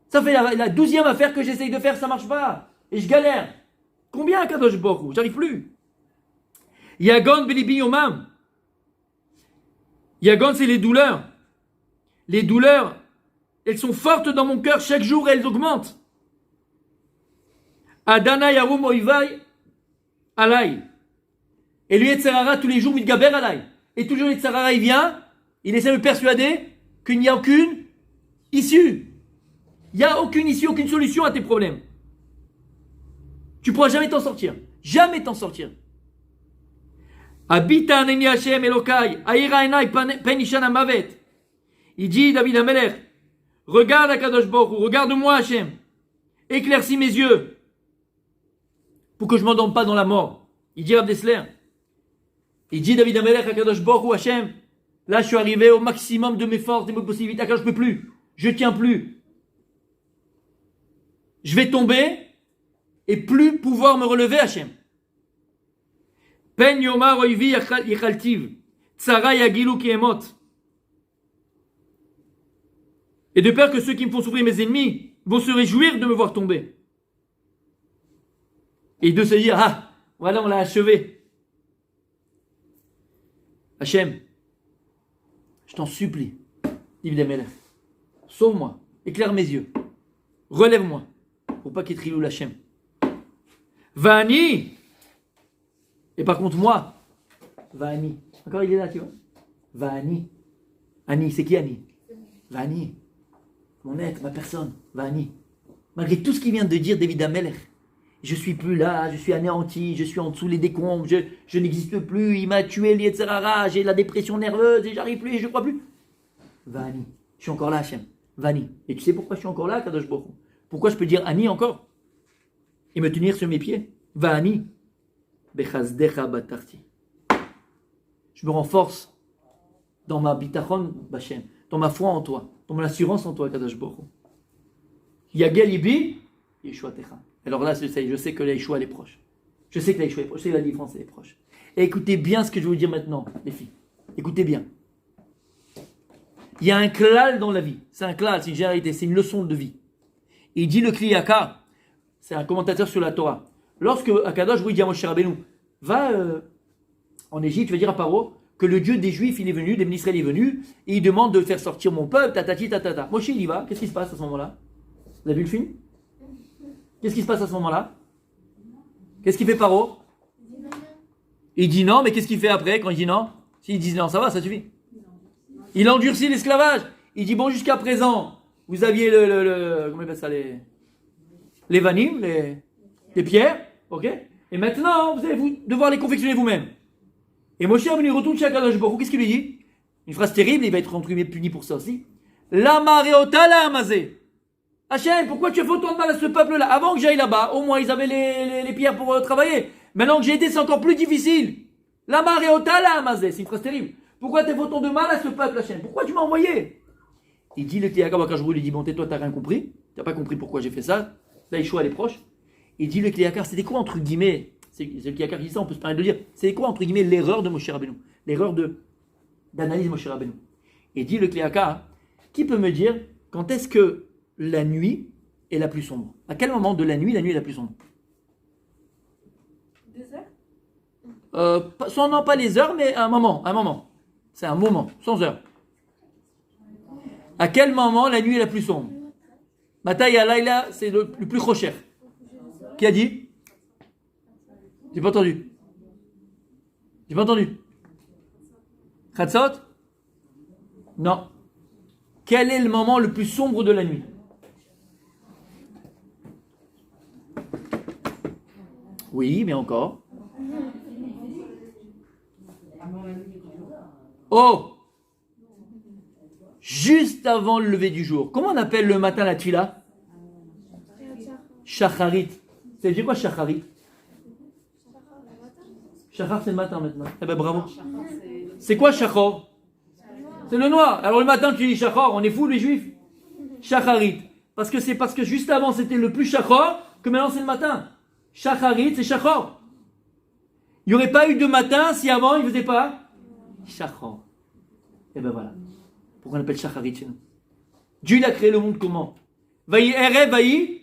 Ça fait la 12e affaire que j'essaye de faire, ça marche pas. Et je galère. Combien, Kadosh Baruch Hu? J'arrive plus. Yagon belibi yomam. Yagon, c'est les douleurs. Les douleurs, elles sont fortes dans mon cœur. Chaque jour, elles augmentent. Adana yarum oivai alay. Et lui, Yetzerara, tous les jours, mitgaber alay. Et toujours, Yetzerara, il vient, il essaie de me persuader qu'il n'y a aucune issue. Il n'y a aucune issue, aucune solution à tes problèmes. Tu ne pourras jamais t'en sortir. Jamais t'en sortir. Habita aneni Hashem Elokai, aira enai pen ishana mavet. Il dit, David Amelech, regarde Akadosh Baruch Hu, regarde-moi Hashem. Éclaircis mes yeux. Pour que je ne m'endorme pas dans la mort. Il dit Rav Dessler. Il dit David Amelech à Kadosh Baruch Hu Hashem. Là, je suis arrivé au maximum de mes forces, de mes possibilités. Quand je ne peux plus. Je ne tiens plus. Je vais tomber et plus pouvoir me relever, Hashem. Pen yomar oivi yichaltiv. Tsara yagilu ki emot. Et de peur que ceux qui me font souffrir, mes ennemis, vont se réjouir de me voir tomber. Et de se dire, ah, voilà, on l'a achevé. Hachem, je t'en supplie, Ibn Amelech, sauve-moi, éclaire mes yeux, relève-moi, pour pas qu'il trilou l'Hachem. Vani. Et par contre, moi, Vani. Encore il est là, tu vois. Vani. Ani, c'est qui Ani? Vani. Mon être, ma personne. Vani. Malgré tout ce qu'il vient de dire David Amelech, je suis plus là, je suis anéanti, je suis en dessous les décombres, je n'existe plus, il m'a tué l'Yetzerara, j'ai la dépression nerveuse et j'arrive plus et je crois plus. Vani. Je suis encore là, Hachem. Vani. Et tu sais pourquoi je suis encore là, Kadosh Baruch Hu? Pourquoi je peux dire Ani encore et me tenir sur mes pieds? Vani. Bechazdecha batarti. Je me renforce dans ma bitachon b'Hashem, dans ma foi en toi, dans mon assurance en toi, Kadosh Baruch Hu. Yagel ibi, Yeshua techa. Alors là, je sais que la Yeshua elle est proche. Je sais que la Yeshua est proche. Je sais que la délivrance elle est proche. Et écoutez bien ce que je vais vous dire maintenant, les filles. Écoutez bien. Il y a un klal dans la vie. C'est un klal, c'est une généralité, c'est une leçon de vie. Il dit le Kliyaka, c'est un commentateur sur la Torah. Lorsque Akadosh dit à Moshe Rabbeinu, va en Égypte, tu vas dire à Paro que le Dieu des Juifs, il est venu, des Israël est venu, et il demande de faire sortir mon peuple, tatati, tatata. Moshe, il y va, qu'est-ce qui se passe à ce moment-là? Vous avez vu le film? Qu'est-ce qui se passe à ce moment-là? Qu'est-ce qu'il fait Paro? Il dit non, mais qu'est-ce qu'il fait après quand il dit non? S'il dit non, ça va, ça suffit. Il endurcit l'esclavage. Il dit bon, jusqu'à présent, vous aviez comment on appelle ça, les vanim, les pierres, ok? Et maintenant, vous allez devoir les confectionner vous-même. Et Moshe Rabbeinu retourne chez Akadosh Baruch Hu, qu'est-ce qu'il lui dit? Une phrase terrible, il va être entre guillemets puni pour ça aussi. La mareota la amazé. Hachem, pourquoi tu as fait autant de mal à ce peuple-là? Avant que j'aille là-bas, au moins ils avaient les pierres pour travailler. Maintenant que j'ai été, c'est encore plus difficile. La mareota la amazé. C'est une phrase terrible. Pourquoi tu as fait autant de mal à ce peuple, Hachem? Pourquoi tu m'as envoyé? Il dit le Kliyaka Bakajrou, il dit bon, toi t'as rien compris. T'as pas compris pourquoi j'ai fait ça. Là, Yeshua elle est proche. Il dit le Kliyaka, c'était quoi entre guillemets? C'est le Kliyaka qui dit ça, on peut se permettre de dire. C'est quoi entre guillemets l'erreur de Moshe Rabbeinu? L'erreur d'analyse de Moshe Rabbeinu. Et dit le Kliyaka, qui peut me dire quand est-ce que la nuit est la plus sombre? À quel moment de la nuit est la plus sombre? 2 heures? Non, pas les heures, mais un moment. C'est un moment, sans heure. À quel moment la nuit est la plus sombre? Matay Alayla, c'est le plus rocher. Qui a dit? J'ai pas entendu. Khatsot? Non. Quel est le moment le plus sombre de la nuit? Oui, mais encore. Oh! Juste avant le lever du jour. Comment on appelle le matin la tfila? Shacharit. Ça veut dire quoi Shacharit? Shachar c'est le matin maintenant. Eh ben bravo. C'est quoi Shachor? C'est le noir. Alors le matin tu dis Shachor, on est fous les juifs. Shacharit. Parce que juste avant c'était le plus Shachor que maintenant c'est le matin. Shacharit c'est Shachor. Il n'y aurait pas eu de matin si avant il ne faisait pas Shachor. Et ben voilà. Pourquoi on appelle Shacharit chez nous? Dieu il a créé le monde comment? Vaï Erev, Vaï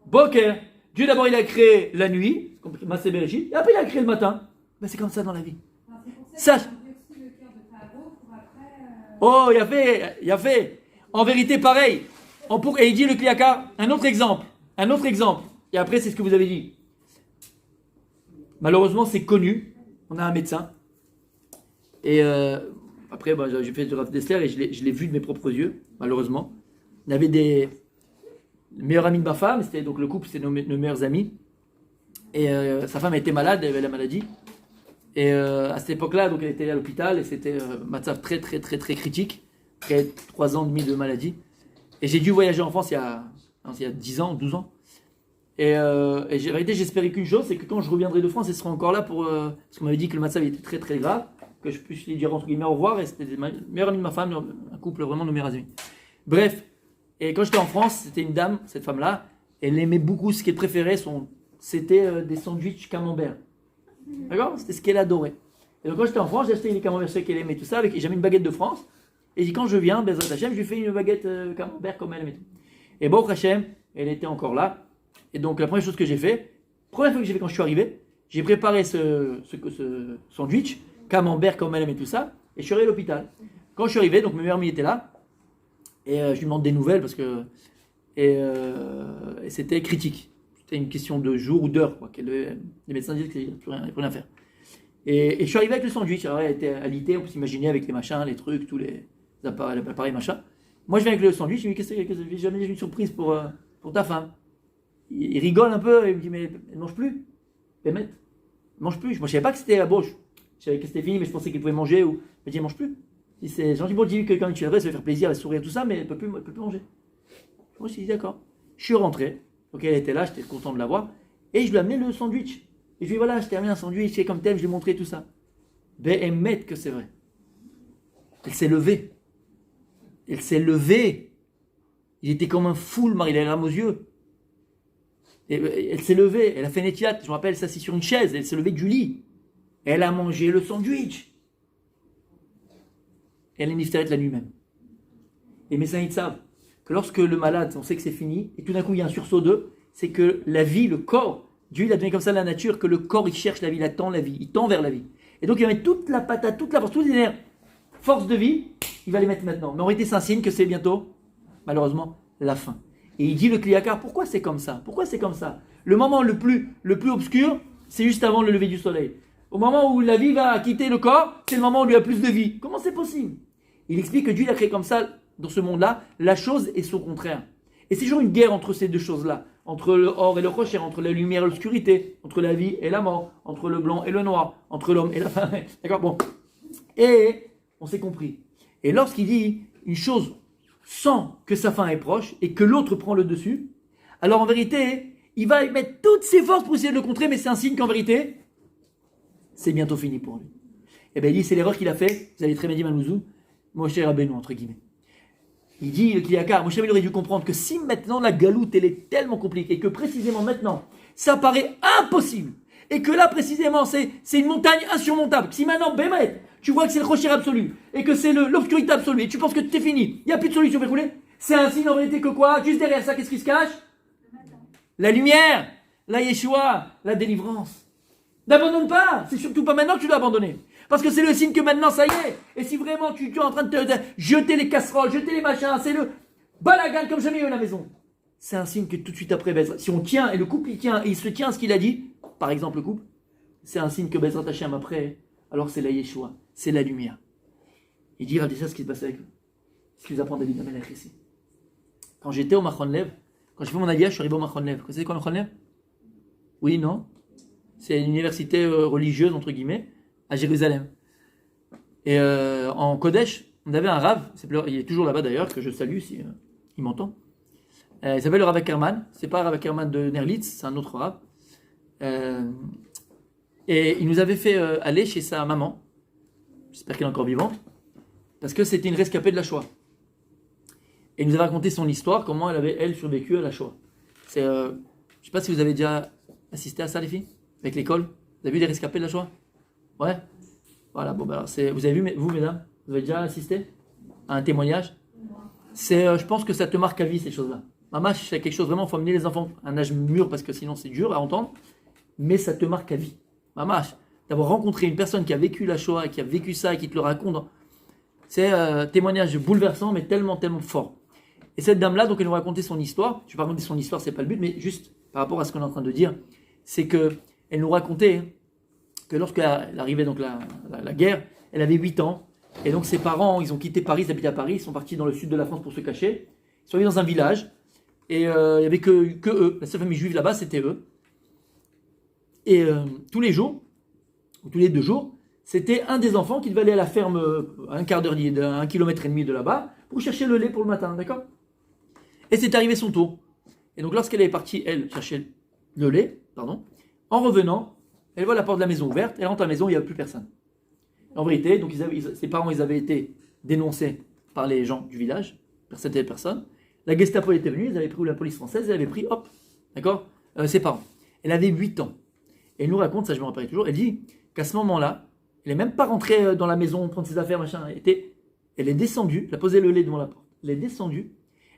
Boker. Dieu d'abord il a créé la nuit, Massé Bereshit, et après il a créé le matin. Ben, c'est comme ça dans la vie. Ça. Oh, il a fait. En vérité, pareil. Et il dit le Kliyaka, un autre exemple. Et après, c'est ce que vous avez dit. Malheureusement, c'est connu. On a un médecin. Et après, j'ai fait du Rav Dessler et je l'ai vu de mes propres yeux, malheureusement. Il y avait le meilleur ami de ma femme, c'était donc le couple, c'était nos meilleurs amis. Et sa femme était malade, elle avait la maladie. Et à cette époque-là, donc elle était à l'hôpital et c'était matzav très très très très critique, après 3 ans et demi de maladie. Et j'ai dû voyager en France il y a 10 ans, 12 ans. Et j'espérais qu'une chose, c'est que quand je reviendrai de France, elle serait encore là parce qu'on m'avait dit que le matzav était très très grave, que je puisse lui dire entre guillemets au revoir. Et c'était le meilleur ami de ma femme, un couple vraiment nos meilleurs amis. Bref, et quand j'étais en France, c'était une dame, cette femme-là, elle aimait beaucoup, ce qu'elle préférait, c'était des sandwichs camembert. D'accord? C'était ce qu'elle adorait. Et donc quand j'étais en France, j'ai acheté les camemberts qu'elle aimait, tout ça, j'ai mis une baguette de France, Et quand je viens, Bezrat Hashem, je lui fais une baguette camembert comme elle aime et tout. Et Baruch Hashem, elle était encore là. Et donc la première chose que j'ai fait, première fois que j'ai fait quand je suis arrivé, j'ai préparé ce sandwich, camembert comme elle aime et tout ça, et je suis arrivé à l'hôpital. Quand je suis arrivé, donc mes meilleurs amis étaient là, et je lui demande des nouvelles parce que et c'était critique. C'était une question de jours ou d'heures, quoi. Les médecins disaient qu'il n'y avait plus rien à faire. Et je suis arrivé avec le sandwich. Alors elle était alité, on peut s'imaginer avec les machins, les trucs, tous les appareils machin. Moi je viens avec le sandwich, je lui dis qu'est-ce que j'ai jamais une surprise pour ta femme. Il rigole un peu, et il me dit mais elle mange plus. Elle mange plus. Moi je savais pas que c'était à bouche. Je savais que c'était fini, mais je pensais qu'elle pouvait manger ou. Il me dit elle mange plus. C'est gentil, bon, dis que quand tu viendrais, ça va faire plaisir, elle sourire tout ça, mais elle peut plus manger. Moi je me suis dit d'accord. Je suis rentré. Donc elle était là, j'étais content de la voir. Et je lui ai amené le sandwich. Et je lui ai dit voilà, je t'ai amené un sandwich, c'est comme tel, je lui ai montré tout ça. Ben, elle m'aide que c'est vrai. Elle s'est levée. Elle s'est levée. Il était comme un fou, le mari, il avait les larmes aux yeux. Et elle s'est levée, elle a fait Netilat, je me rappelle, elle s'est assise sur une chaise, elle s'est levée du lit. Elle a mangé le sandwich. Elle est niftaret la nuit même. Les médecins ils savent que lorsque le malade, on sait que c'est fini, et tout d'un coup il y a un sursaut d'eux, c'est que la vie, le corps, Dieu il a donné comme ça la nature, que le corps il cherche la vie, il attend la vie, il tend vers la vie. Et donc il va mettre toute la patate, toute la force, tous les nerfs, force de vie, il va les mettre maintenant. Mais en réalité c'est un signe que c'est bientôt, malheureusement, la fin. Et il dit le Kliakar, pourquoi c'est comme ça? Pourquoi c'est comme ça? Le moment le plus obscur, c'est juste avant le lever du soleil. Au moment où la vie va quitter le corps, c'est le moment où il y a plus de vie. Comment c'est possible? Il explique que Dieu il a créé comme ça, dans ce monde-là, la chose et son contraire. Et c'est toujours une guerre entre ces deux choses-là, entre le or et le rocher, entre la lumière et l'obscurité, entre la vie et la mort, entre le blanc et le noir, entre l'homme et la femme. D'accord? Bon. Et on s'est compris. Et lorsqu'il dit une chose sans que sa fin est proche et que l'autre prend le dessus, alors en vérité, il va mettre toutes ses forces pour essayer de le contrer, mais c'est un signe qu'en vérité, c'est bientôt fini pour lui. Et bien il dit, c'est l'erreur qu'il a fait, vous avez très bien dit Manouzou, Moshe Rabbeinu, entre guillemets. Il dit, le Kliakar, Moshe Rabbeinu aurait dû comprendre que si maintenant la galoute, elle est tellement compliquée, que précisément maintenant, ça paraît impossible, et que là précisément, c'est une montagne insurmontable, si maintenant, Bémet, tu vois que c'est le rocher absolu, et que c'est l'obscurité absolue, et tu penses que tout est fini, il n'y a plus de solution pour rouler, c'est un signe en vérité que quoi? Juste derrière ça, qu'est-ce qui se cache? La lumière, la Yeshua, la délivrance. N'abandonne pas, c'est surtout pas maintenant que tu dois abandonner. Parce que c'est le signe que maintenant ça y est. Et si vraiment tu es en train de te jeter les casseroles, jeter les machins, c'est le balagan comme jamais eu à la maison. C'est un signe que tout de suite après, si on tient, et le couple il tient, et il se tient à ce qu'il a dit, par exemple le couple, c'est un signe que Bezrat Hashem après, alors c'est la Yeshua, c'est la lumière. Il dit, regardez ça ce qui se passe avec eux. Ce qu'il vous apprend David Amelech ici. Quand j'étais au Machon Lev, quand j'ai fait mon aliyah, je suis arrivé au Machon Lev. Vous savez quoi le Machon Lev? Oui, non? C'est une université religieuse, entre guillemets, à Jérusalem. Et en Kodesh, on avait un Rav, il est toujours là-bas d'ailleurs, que je salue si il m'entend. Il s'appelle le Rav Ackerman. C'est pas le Rav Ackerman de Nerlitz, c'est un autre Rav. Et il nous avait fait aller chez sa maman. J'espère qu'elle est encore vivante. Parce que c'était une rescapée de la Shoah. Et il nous a raconté son histoire, comment elle avait, elle, survécu à la Shoah. Je ne sais pas si vous avez déjà assisté à ça, les filles, avec l'école. Vous avez vu les rescapés de la Shoah? Ouais. Voilà, bon, ben, vous avez vu, vous, mesdames, vous avez déjà assisté à un témoignage? Je pense que ça te marque à vie, ces choses-là. Maman, c'est quelque chose, vraiment, il faut amener les enfants à un âge mûr, parce que sinon c'est dur à entendre, mais ça te marque à vie. Maman, d'avoir rencontré une personne qui a vécu la Shoah, qui a vécu ça, et qui te le raconte, c'est un témoignage bouleversant, mais tellement, tellement fort. Et cette dame-là, donc elle nous racontait son histoire. Je ne vais pas raconter son histoire, c'est pas le but, mais juste par rapport à ce qu'on est en train de dire, c'est que elle nous racontait que lorsqu'elle arrivait donc la guerre, elle avait 8 ans, et donc ses parents, ils ont quitté Paris, ils habitaient à Paris, ils sont partis dans le sud de la France pour se cacher. Ils sont allés dans un village, et il n'y avait que eux. La seule famille juive là-bas, c'était eux. Et tous les jours, ou tous les 2 jours, c'était un des enfants qui devait aller à la ferme à un quart d'heure, 1,5 km de là-bas, pour chercher le lait pour le matin, d'accord? Et c'est arrivé son tour. Et donc lorsqu'elle est partie, elle, chercher le lait, en revenant, elle voit la porte de la maison ouverte, elle rentre à la maison, il n'y avait plus personne. En vérité, donc ses parents, ils avaient été dénoncés par les gens du village, c'était personne. La Gestapo était venue, ils avaient pris, ou la police française, elle avait pris, hop, d'accord, ses parents. Elle avait 8 ans. Et elle nous raconte, ça je me rappelle toujours, elle dit qu'à ce moment-là, elle n'est même pas rentrée dans la maison prendre ses affaires, machin, elle Elle est descendue, elle a posé le lait devant la porte. Elle est descendue,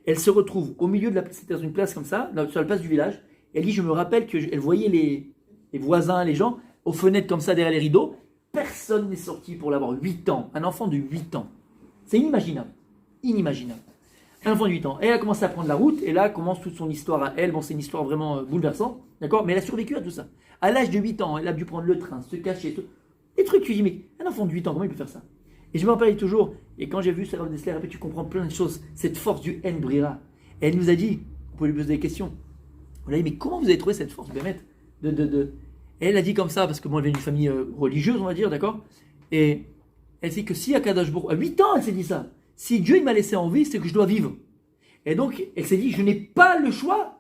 elle se retrouve au milieu de la place, c'était dans une place comme ça, sur la place du village. Elle dit, je me rappelle qu'elle voyait les voisins, les gens, aux fenêtres comme ça derrière les rideaux. Personne n'est sorti pour l'avoir. 8 ans, un enfant de 8 ans. C'est inimaginable. Inimaginable. Un enfant de 8 ans. Et elle a commencé à prendre la route, et là commence toute son histoire à elle. Bon, c'est une histoire vraiment bouleversante, d'accord? Mais elle a survécu à tout ça. À l'âge de 8 ans, elle a dû prendre le train, se cacher, tout. Des trucs, tu dis, mais un enfant de 8 ans, comment il peut faire ça? Et je me rappelle toujours, et quand j'ai vu Sarah Dessler, après tu comprends plein de choses, cette force du En Brira. Et elle nous a dit, on peut lui poser des questions. On lui a dit, mais comment vous avez trouvé cette force, Bémet Et elle a dit comme ça, parce que moi, elle vient d'une famille religieuse, on va dire, d'accord? Et elle dit que si Akadosh Baruch, à 8 ans, elle s'est dit ça. Si Dieu il m'a laissé en vie, c'est que je dois vivre. Et donc, elle s'est dit, je n'ai pas le choix.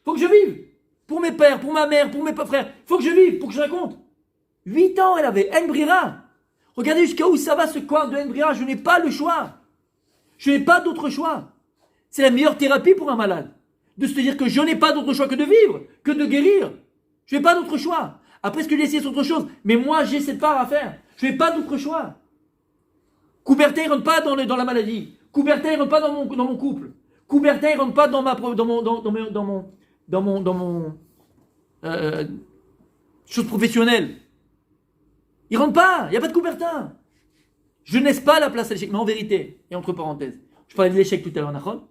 Faut que je vive. Pour mes pères, pour ma mère, pour mes frères. Faut que je vive, pour que je raconte. 8 ans, elle avait En Brira. Regardez jusqu'à où ça va ce corps de En Brira. Je n'ai pas le choix. Je n'ai pas d'autre choix. C'est la meilleure thérapie pour un malade. De se dire que je n'ai pas d'autre choix que de vivre, que de guérir. Je n'ai pas d'autre choix. Après, ce que j'ai essayé, c'est autre chose. Mais moi, j'ai cette part à faire. Je n'ai pas d'autre choix. Coubertin, il ne rentre pas dans la maladie. Coubertin, il ne rentre pas dans mon couple. Coubertin, il ne rentre pas dans mon chose professionnelle. Il ne rentre pas. Il n'y a pas de Coubertin. Je ne laisse pas la place à l'échec. Mais en vérité, et entre parenthèses, je parlais de l'échec tout à l'heure, Nachon.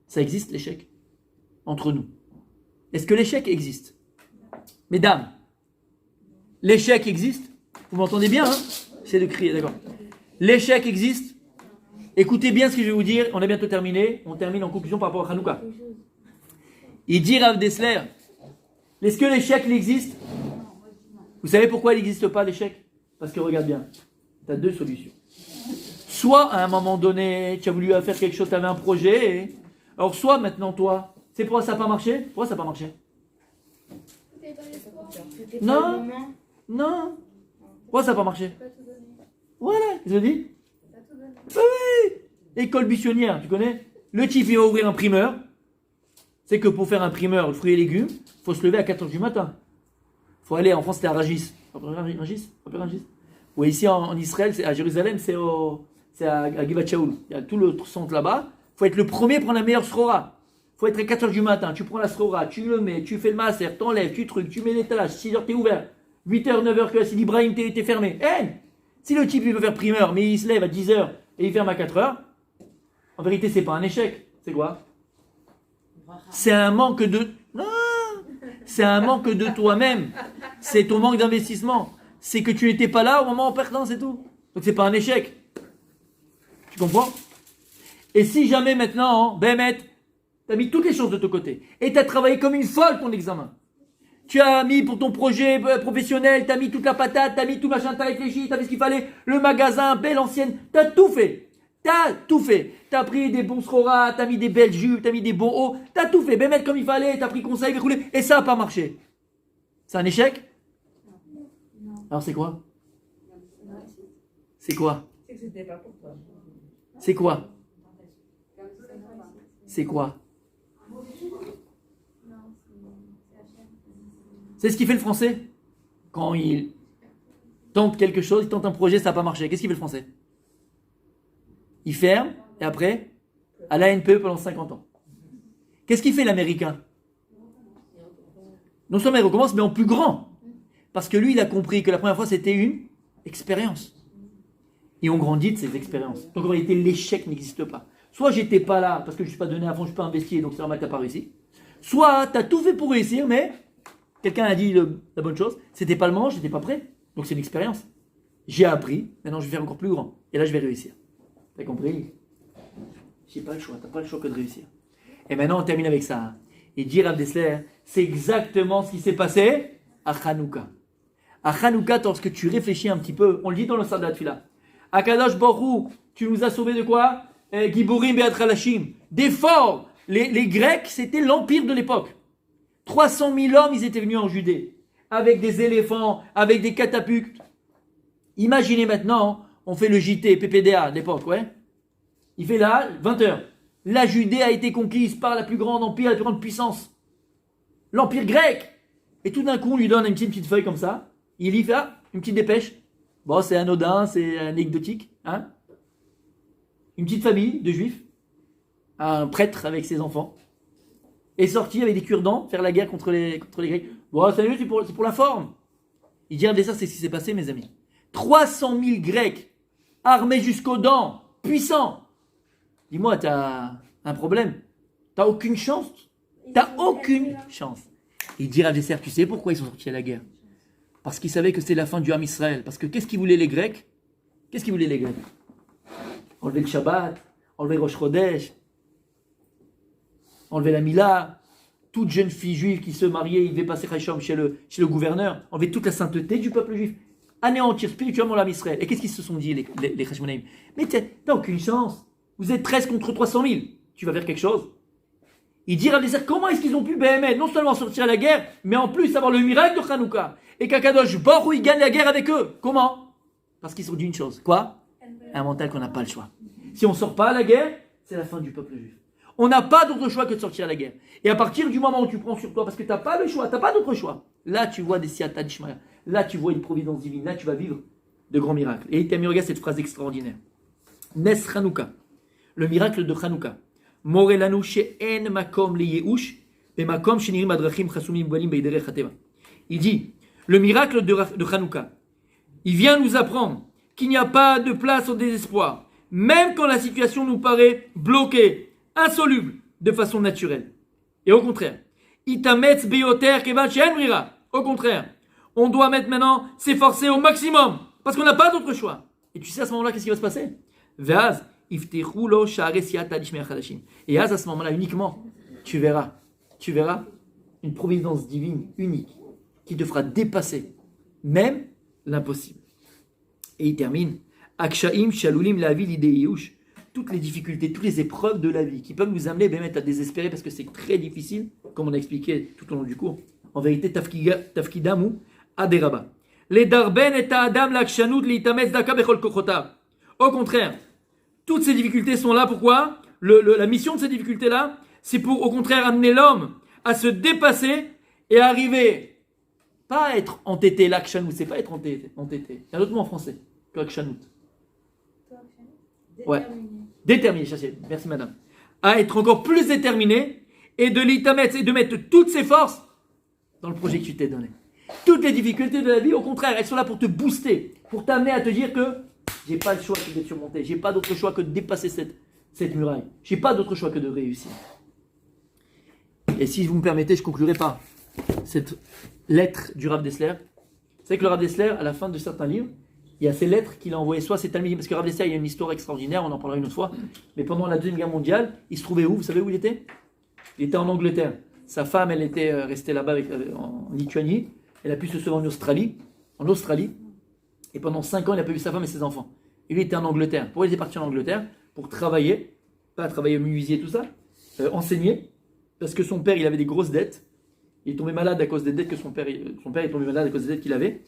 Ça existe, l'échec. Entre nous. Est-ce que l'échec existe? Mesdames, l'échec existe? Vous m'entendez bien, hein? J'essaie de crier, d'accord. L'échec existe? Écoutez bien ce que je vais vous dire, on a bientôt terminé. On termine en conclusion par rapport à Hanouka. Il dit Rav Dessler, est-ce que l'échec il existe? Vous savez pourquoi il n'existe pas l'échec? Parce que regarde bien, tu as 2 solutions. Soit à un moment donné, tu as voulu faire quelque chose, tu avais un projet. Alors soit maintenant toi, c'est pourquoi ça n'a pas marché? Pourquoi ça n'a pas marché? Non, non. Pourquoi ça n'a pas marché? Voilà, je dis. Oui. École buissonnière, tu connais? Le type il va ouvrir un primeur. C'est que pour faire un primeur, le fruit et légumes, il faut se lever à 4h du matin. Il faut aller, en France c'était à Ragis. Ragis? Oui, ici en Israël, à Jérusalem, c'est à Givat Shaul. Il y a tout le centre là-bas. Il faut être le premier à prendre la meilleure srora. Il faut être à 4h du matin. Tu prends la srora, tu le mets, tu fais le masser, t'enlèves, tu trucs, tu mets l'étalage. 6h t'es ouvert. 8h, 9h que c'est l'Ibrahim, t'es fermé. Si le type il veut faire primeur, mais il se lève à 10h et il ferme à 4h, en vérité, c'est pas un échec. C'est quoi? C'est un manque de... Non, c'est un manque de toi-même. C'est ton manque d'investissement. C'est que tu n'étais pas là au moment opportun, c'est tout. Donc c'est pas un échec. Tu comprends? Et si jamais maintenant, Bémet, tu as mis toutes les choses de ton côté, et tu as travaillé comme une folle ton examen, tu as mis pour ton projet professionnel, tu as mis toute la patate, tu as mis tout machin, tu as réfléchi, tu as fait ce qu'il fallait, le magasin, belle ancienne, tu as tout fait. T'as tout fait. T'as pris des bons sroras, t'as mis des belles jupes, t'as mis des bons hauts, t'as tout fait. Ben mettre comme il fallait, t'as pris conseil, roulé, et ça n'a pas marché. C'est un échec? Non. Alors c'est quoi? C'est quoi? C'est que c'était pas pour toi. C'est quoi? C'est quoi? C'est ce qui fait le français. Quand il tente quelque chose, il tente un projet, ça n'a pas marché. Qu'est-ce qu'il fait le français? Il ferme, et après, à l'ANPE pendant 50 ans. Qu'est-ce qu'il fait l'Américain? Non seulement il recommence, mais en plus grand. Parce que lui, il a compris que la première fois, c'était une expérience. Et on grandit de ces expériences. Donc en réalité, l'échec n'existe pas. Soit j'étais pas là, parce que je ne suis pas donné à fond, je ne suis pas investi, donc c'est normal que tu n'as pas réussi. Soit tu as tout fait pour réussir, mais quelqu'un a dit la bonne chose, c'était pas le moment, j'étais pas prêt. Donc c'est une expérience. J'ai appris, maintenant je vais faire encore plus grand. Et là, je vais réussir. T'as compris? J'ai pas le choix, t'as pas le choix que de réussir. Et maintenant on termine avec ça. Et dire Rav Dessler, c'est exactement ce qui s'est passé à Hanouka. À Hanouka, lorsque tu réfléchis un petit peu, on le dit dans le Sadat Fila. Akadosh Baruch Hu, tu nous as sauvés de quoi? Giburim be'at Chalashim. Des forts. Les Grecs, c'était l'empire de l'époque. 300 000 hommes, ils étaient venus en Judée. Avec des éléphants, avec des catapultes. Imaginez maintenant, on fait le JT, PPDA de l'époque, ouais. Il fait là, 20h. La Judée a été conquise par la plus grande empire, la plus grande puissance. L'empire grec. Et tout d'un coup, on lui donne une petite feuille comme ça. Il y fait une petite dépêche. Bon, c'est anodin, c'est anecdotique. Hein. une petite famille de juifs, un prêtre avec ses enfants, est sorti avec des cure-dents faire la guerre contre les Grecs. Bon, c'est pour la forme. Il dit, regardez ça, c'est ce qui s'est passé, mes amis. 300 000 Grecs, armés jusqu'aux dents, puissants. Dis-moi, t'as un problème? T'as aucune chance? T'as aucune chance. Il dit, Rav Jesser, tu sais pourquoi ils sont sortis à la guerre? Parce qu'ils savaient que c'était la fin du Ham Israël. Parce que qu'est-ce qu'ils voulaient les Grecs? Qu'est-ce qu'ils voulaient les Grecs? Enlever le Shabbat, enlever Rosh Chodesh, enlever la Mila. Toute jeune fille juive qui se mariait, il devait passer Chayshom chez le gouverneur, enlever toute la sainteté du peuple juif, anéantir spirituellement l'Am Israël. Et qu'est-ce qu'ils se sont dit, les Chashmonaïm? Mais t'as aucune chance. Vous êtes 13 contre 300 000. Tu vas faire quelque chose? Il dit à comment est-ce qu'ils ont pu non seulement sortir à la guerre, mais en plus avoir le miracle de Hanouka. Et qu'Akadosh Baruch il gagne la guerre avec eux. Comment? Parce qu'ils ont dit une chose. Quoi? Un mental qu'on n'a pas le choix. Si on ne sort pas à la guerre, c'est la fin du peuple juif. On n'a pas d'autre choix que de sortir à la guerre. Et à partir du moment où tu prends sur toi, parce que tu n'as pas le choix, tu n'as pas d'autre choix, là tu vois des siata d'Ishmael, là tu vois une providence divine, là tu vas vivre de grands miracles. Et il regarde cette phrase extraordinaire. Nes Hanouka, le miracle de Hanouka. Morelanu she'en makom le yeush, et makom shenirim adrachim chasumim balim beidere chateva. Il dit, le miracle de Hanouka, il vient nous apprendre qu'il n'y a pas de place au désespoir, même quand la situation nous paraît bloquée, insoluble, de façon naturelle. Et au contraire, itametz beyoter kevan she'en brira. Au contraire, on doit maintenant s'efforcer au maximum, parce qu'on n'a pas d'autre choix. Et tu sais à ce moment-là, qu'est-ce qui va se passer? Ve'az, iftechu lo sha'arei siyata d'ishmei chadashim. Et à ce moment-là, uniquement, tu verras une providence divine unique qui te fera dépasser même l'impossible. Et il termine, akshaim shalulim lavi l'idéiush. Toutes les difficultés, toutes les épreuves de la vie qui peuvent nous amener à désespérer parce que c'est très difficile, comme on a expliqué tout au long du cours. En vérité, tafkidamu aderaba. Les darben et adam l'akshanut l'itametz daka bechol kochotav. Au contraire, toutes ces difficultés sont là. Pourquoi? La mission de ces difficultés-là, c'est pour au contraire amener l'homme à se dépasser et à arriver, pas à être entêté. L'akshanut, c'est pas être entêté. Il y a un autre mot en français que l'akshanut. Ouais. Déterminé, merci madame. À être encore plus déterminé et de l'itametz et de mettre toutes ses forces dans le projet que tu t'es donné. Toutes les difficultés de la vie, au contraire, elles sont là pour te booster, pour t'amener à te dire que j'ai pas le choix que de surmonter, j'ai pas d'autre choix que de dépasser cette muraille, j'ai pas d'autre choix que de réussir. Et si vous me permettez, je conclurai par cette lettre du Rav Dessler. Vous savez que le Rav Dessler, à la fin de certains livres, il y a ces lettres qu'il a envoyées, soit c'est Talmidim, parce que Rav Dessler, il y a une histoire extraordinaire, on en parlera une autre fois, mais pendant la Deuxième Guerre mondiale, il se trouvait où? Vous savez où il était? Il était en Angleterre. Sa femme, elle était restée là-bas en Lituanie, elle a pu se sauver en Australie, et pendant 5 ans, il n'a pas vu sa femme et ses enfants. Et lui, il était en Angleterre. Pourquoi il était parti en Angleterre? Pour travailler, pas travailler au menuisier, tout ça, enseigner, parce que son père, il avait des grosses dettes, il est tombé malade à cause des dettes que son père est tombé malade à cause des dettes qu'il avait.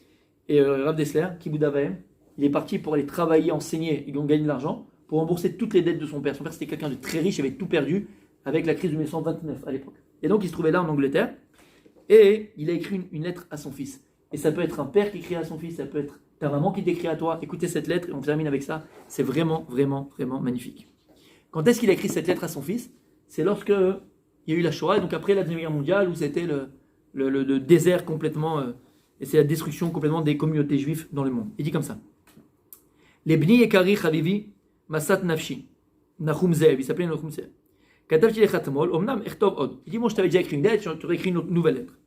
Et Rav Dessler, Kibbutz Avaim, il est parti pour aller travailler, enseigner et gagner de l'argent pour rembourser toutes les dettes de son père. Son père, c'était quelqu'un de très riche, il avait tout perdu avec la crise de 1929 à l'époque. Et donc, il se trouvait là en Angleterre et il a écrit une lettre à son fils. Et ça peut être un père qui écrit à son fils, ça peut être ta maman qui t'écrit à toi. Écoutez cette lettre et on termine avec ça. C'est vraiment, vraiment, vraiment magnifique. Quand est-ce qu'il a écrit cette lettre à son fils? C'est lorsque il y a eu la Shoah, et donc après la Deuxième Guerre mondiale, où c'était le désert complètement... et c'est la destruction complètement des communautés juives dans le monde. Il dit comme ça. Les bni ekari chavivi masat nafshi nachum zev. Il s'appelait Nachum Zev. Katavti lechatmol omnam echtov od. Il dit moi je t'avais déjà écrit une lettre, je t'aurais écrit une nouvelle lettre.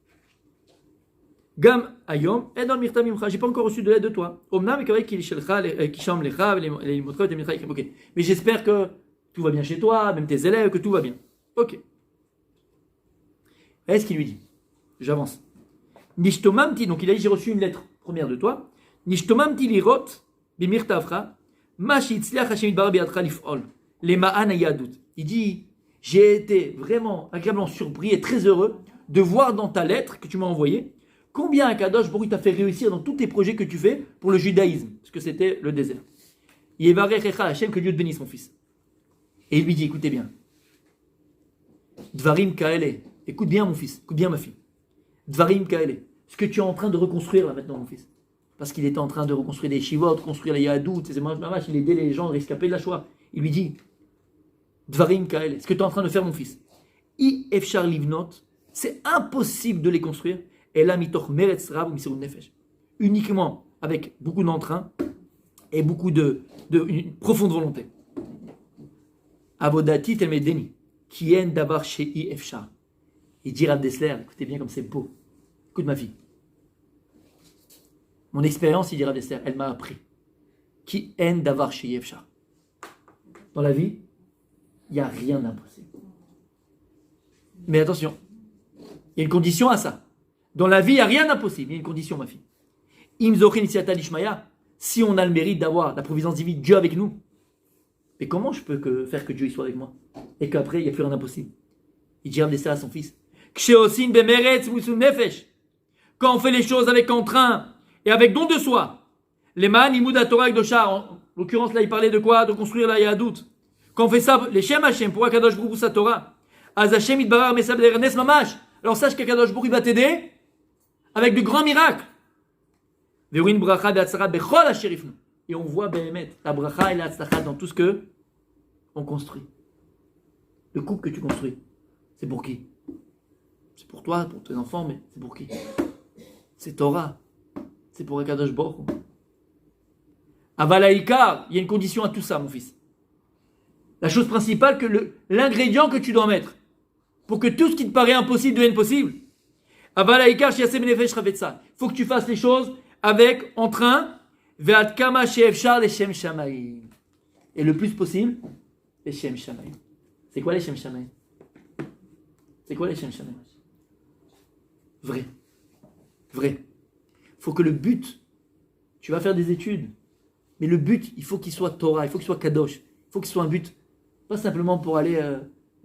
Gam ayom edon mirtam mimcha. J'ai pas encore reçu de lettre de toi. Omnam ekari ki shelcha kisham lecha velimotcha velimcha. Ok. Mais j'espère que tout va bien chez toi, même tes élèves, que tout va bien. Ok. Est-ce qu'il lui dit? J'avance. Nishtomamti, donc il a dit j'ai reçu une lettre première de toi. Nishtomamti lirot bimirtavcha ma shitzliach Hashem yitbarach biyadcha lif'ol lema'an hayadut. Il dit j'ai été vraiment agréablement surpris et très heureux de voir dans ta lettre que tu m'as envoyée combien Akadosh Baruch t'a fait réussir dans tous tes projets que tu fais pour le judaïsme, parce que c'était le désert. Yevarechecha Hashem, que Dieu te bénisse mon fils. Et il lui dit écoutez bien. Dvarim kaele. Écoute bien mon fils, écoute bien ma fille. Dvarim kaele. Ce que tu es en train de reconstruire là maintenant, mon fils. Parce qu'il était en train de reconstruire des shivot, construire la yadout, il aidait les gens rescapés de la Shoah. Il lui dit, Dvarim Kael, ce que tu es en train de faire, mon fils. I efshar livnot, c'est impossible de les construire. Et là, mitoch meretz rav ou misirun nefesh. Uniquement avec beaucoup d'entrain et beaucoup une profonde volonté. Avodati telmedeni, qui en d'avar shei efshar. Il dit Rav Dessler, écoutez bien comme c'est beau. Écoute ma fille. Mon expérience, il dit Rav Dessler, elle m'a appris. Qui en d'avar shei efshar. Dans la vie, il n'y a rien d'impossible. Mais attention, il y a une condition à ça. Dans la vie, il n'y a rien d'impossible. Il y a une condition, ma fille. Si on a le mérite d'avoir la providence divine, Dieu avec nous, mais comment je peux faire que Dieu y soit avec moi et qu'après, il n'y a plus rien d'impossible? Il dit à son fils, quand on fait les choses avec entrain et avec don de soi, les man, imouda Torah Gdosha, en l'occurrence là, il parlait de quoi? De construire la Yahadout. Quand on fait ça, les Shem Hashem, pour Akadosh Baruch Hu sa Torah, Az Hashem itbarar mesab l'ernes mamash. Alors sache qu'Akadosh Baruch Hu va t'aider avec de grands miracles. Ve'urin bracha be'atzara bechol asher ifnu. Et on voit Behemet, la bracha et la tzlacha dans tout ce que on construit. Le couple que tu construis, c'est pour qui? C'est pour toi, pour tes enfants, mais c'est pour qui? C'est Torah. C'est pour Akadosh Baruch Hu. Avalaïkar, il y a une condition à tout ça, mon fils. La chose principale, l'ingrédient que tu dois mettre pour que tout ce qui te paraît impossible devienne possible. Avalaïkar, shiaseh benefesh ravetza. Il faut que tu fasses les choses avec entrain. Ve'ad kama she'efshar leshem shamayim. Et le plus possible, leshem shamayim. C'est quoi leshem shamayim? C'est quoi leshem shamayim? Vrai. Vrai. Il faut que le but, tu vas faire des études, mais le but, il faut qu'il soit Torah, il faut qu'il soit Kadosh, il faut qu'il soit un but, pas simplement pour aller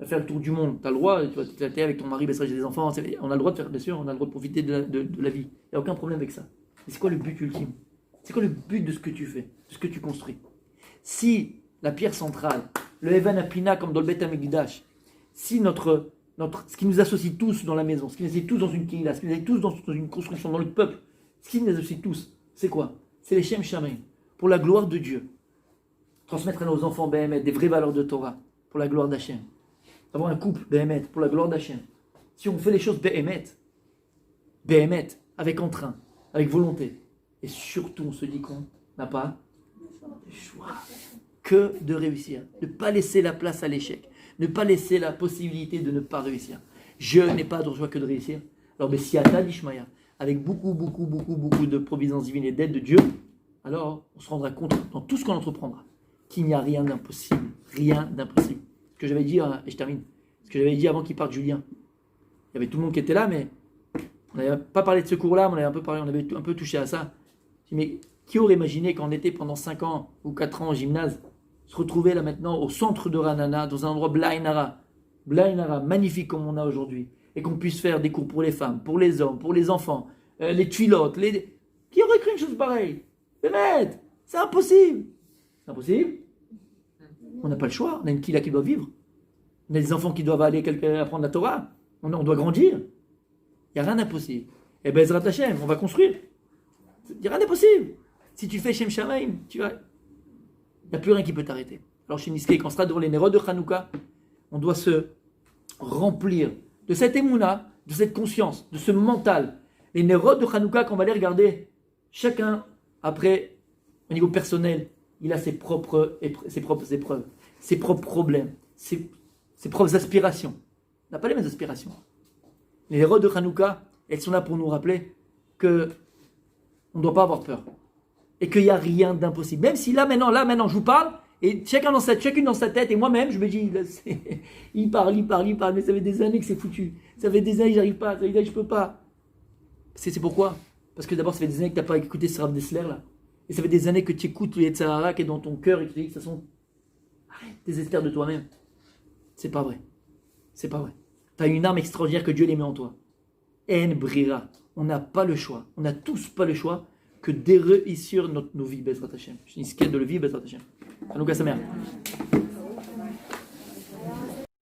faire le tour du monde. Tu as le droit, tu vas t'éclater avec ton mari, j'ai des enfants, on a le droit de faire, bien sûr, on a le droit de profiter de la vie. Il n'y a aucun problème avec ça. Mais c'est quoi le but ultime? C'est quoi le but de ce que tu fais, de ce que tu construis? Si la pierre centrale, le Evan Apina comme dans le Bet HaMikdash, si ce qui nous associe tous dans la maison, ce qui nous associe tous dans une kila, ce qui nous associe tous dans une construction, dans le peuple, ce qui nous associe tous, c'est quoi? C'est les Shem Shamayim, pour la gloire de Dieu. Transmettre à nos enfants Behemet des vraies valeurs de Torah, pour la gloire d'Hachem. Avoir un couple Behemet, pour la gloire d'Hachem. Si on fait les choses Behemet, avec entrain, avec volonté, et surtout on se dit qu'on n'a pas le choix que de réussir. Ne pas laisser la place à l'échec. Ne pas laisser la possibilité de ne pas réussir. Je n'ai pas d'autre choix que de réussir. Alors, mais si Ata d'Ishmaïa, avec beaucoup de providence divine et d'aide de Dieu, alors on se rendra compte dans tout ce qu'on entreprendra qu'il n'y a rien d'impossible. Rien d'impossible. Ce que j'avais dit, et je termine, ce que j'avais dit avant qu'il parte Julien. Il y avait tout le monde qui était là, mais on n'avait pas parlé de ce cours-là, mais on avait un peu touché à ça. Je dis, mais qui aurait imaginé quand on était pendant 5 ans ou 4 ans au gymnase, se retrouver là maintenant au centre de Ranana, dans un endroit Blainara, magnifique comme on a aujourd'hui, et qu'on puisse faire des cours pour les femmes, pour les hommes, pour les enfants, les tuilottes, qui aurait cru une chose pareille? Mais c'est impossible. C'est impossible. On n'a pas le choix. On a une kila qui doit vivre. On a des enfants qui doivent aller apprendre la Torah. On doit grandir. Il n'y a rien d'impossible. Et ben Ezrat Hashem, on va construire. Il n'y a rien d'impossible. Si tu fais Shem Shamaim, il n'y a plus rien qui peut t'arrêter. Alors chez Niskei, quand on sera devant les Nerot de Hanouka, on doit se remplir de cette émouna, de cette conscience, de ce mental. Les Nerot de Hanouka, quand on va les regarder, chacun, après, au niveau personnel, il a ses propres épreuves, ses propres problèmes, ses propres aspirations. On n'a pas les mêmes aspirations. Les Nerot de Hanouka, elles sont là pour nous rappeler que on ne doit pas avoir peur. Et qu'il n'y a rien d'impossible. Même si là maintenant, je vous parle, et chacune dans sa tête, et moi-même, je me dis, là, il parle, mais ça fait des années que c'est foutu. Ça fait des années que j'arrive pas, ça fait des années que je peux pas. C'est pourquoi? Parce que d'abord, ça fait des années que tu n'as pas écouté ce Rav Dessler, là. Et ça fait des années que tu écoutes le Yetzirah qui est dans ton cœur et que tu dis que ça sont... Arrête, désespère de toi-même. C'est pas vrai. C'est pas vrai. Tu as une âme extraordinaire que Dieu les met en toi. En brira. On n'a pas le choix. On n'a tous pas le choix que de réussir nos vies, Bezrat Hashem. Je dis ce qu'il y a de le vivre, Bezrat Hashem. Hanouka Sameach.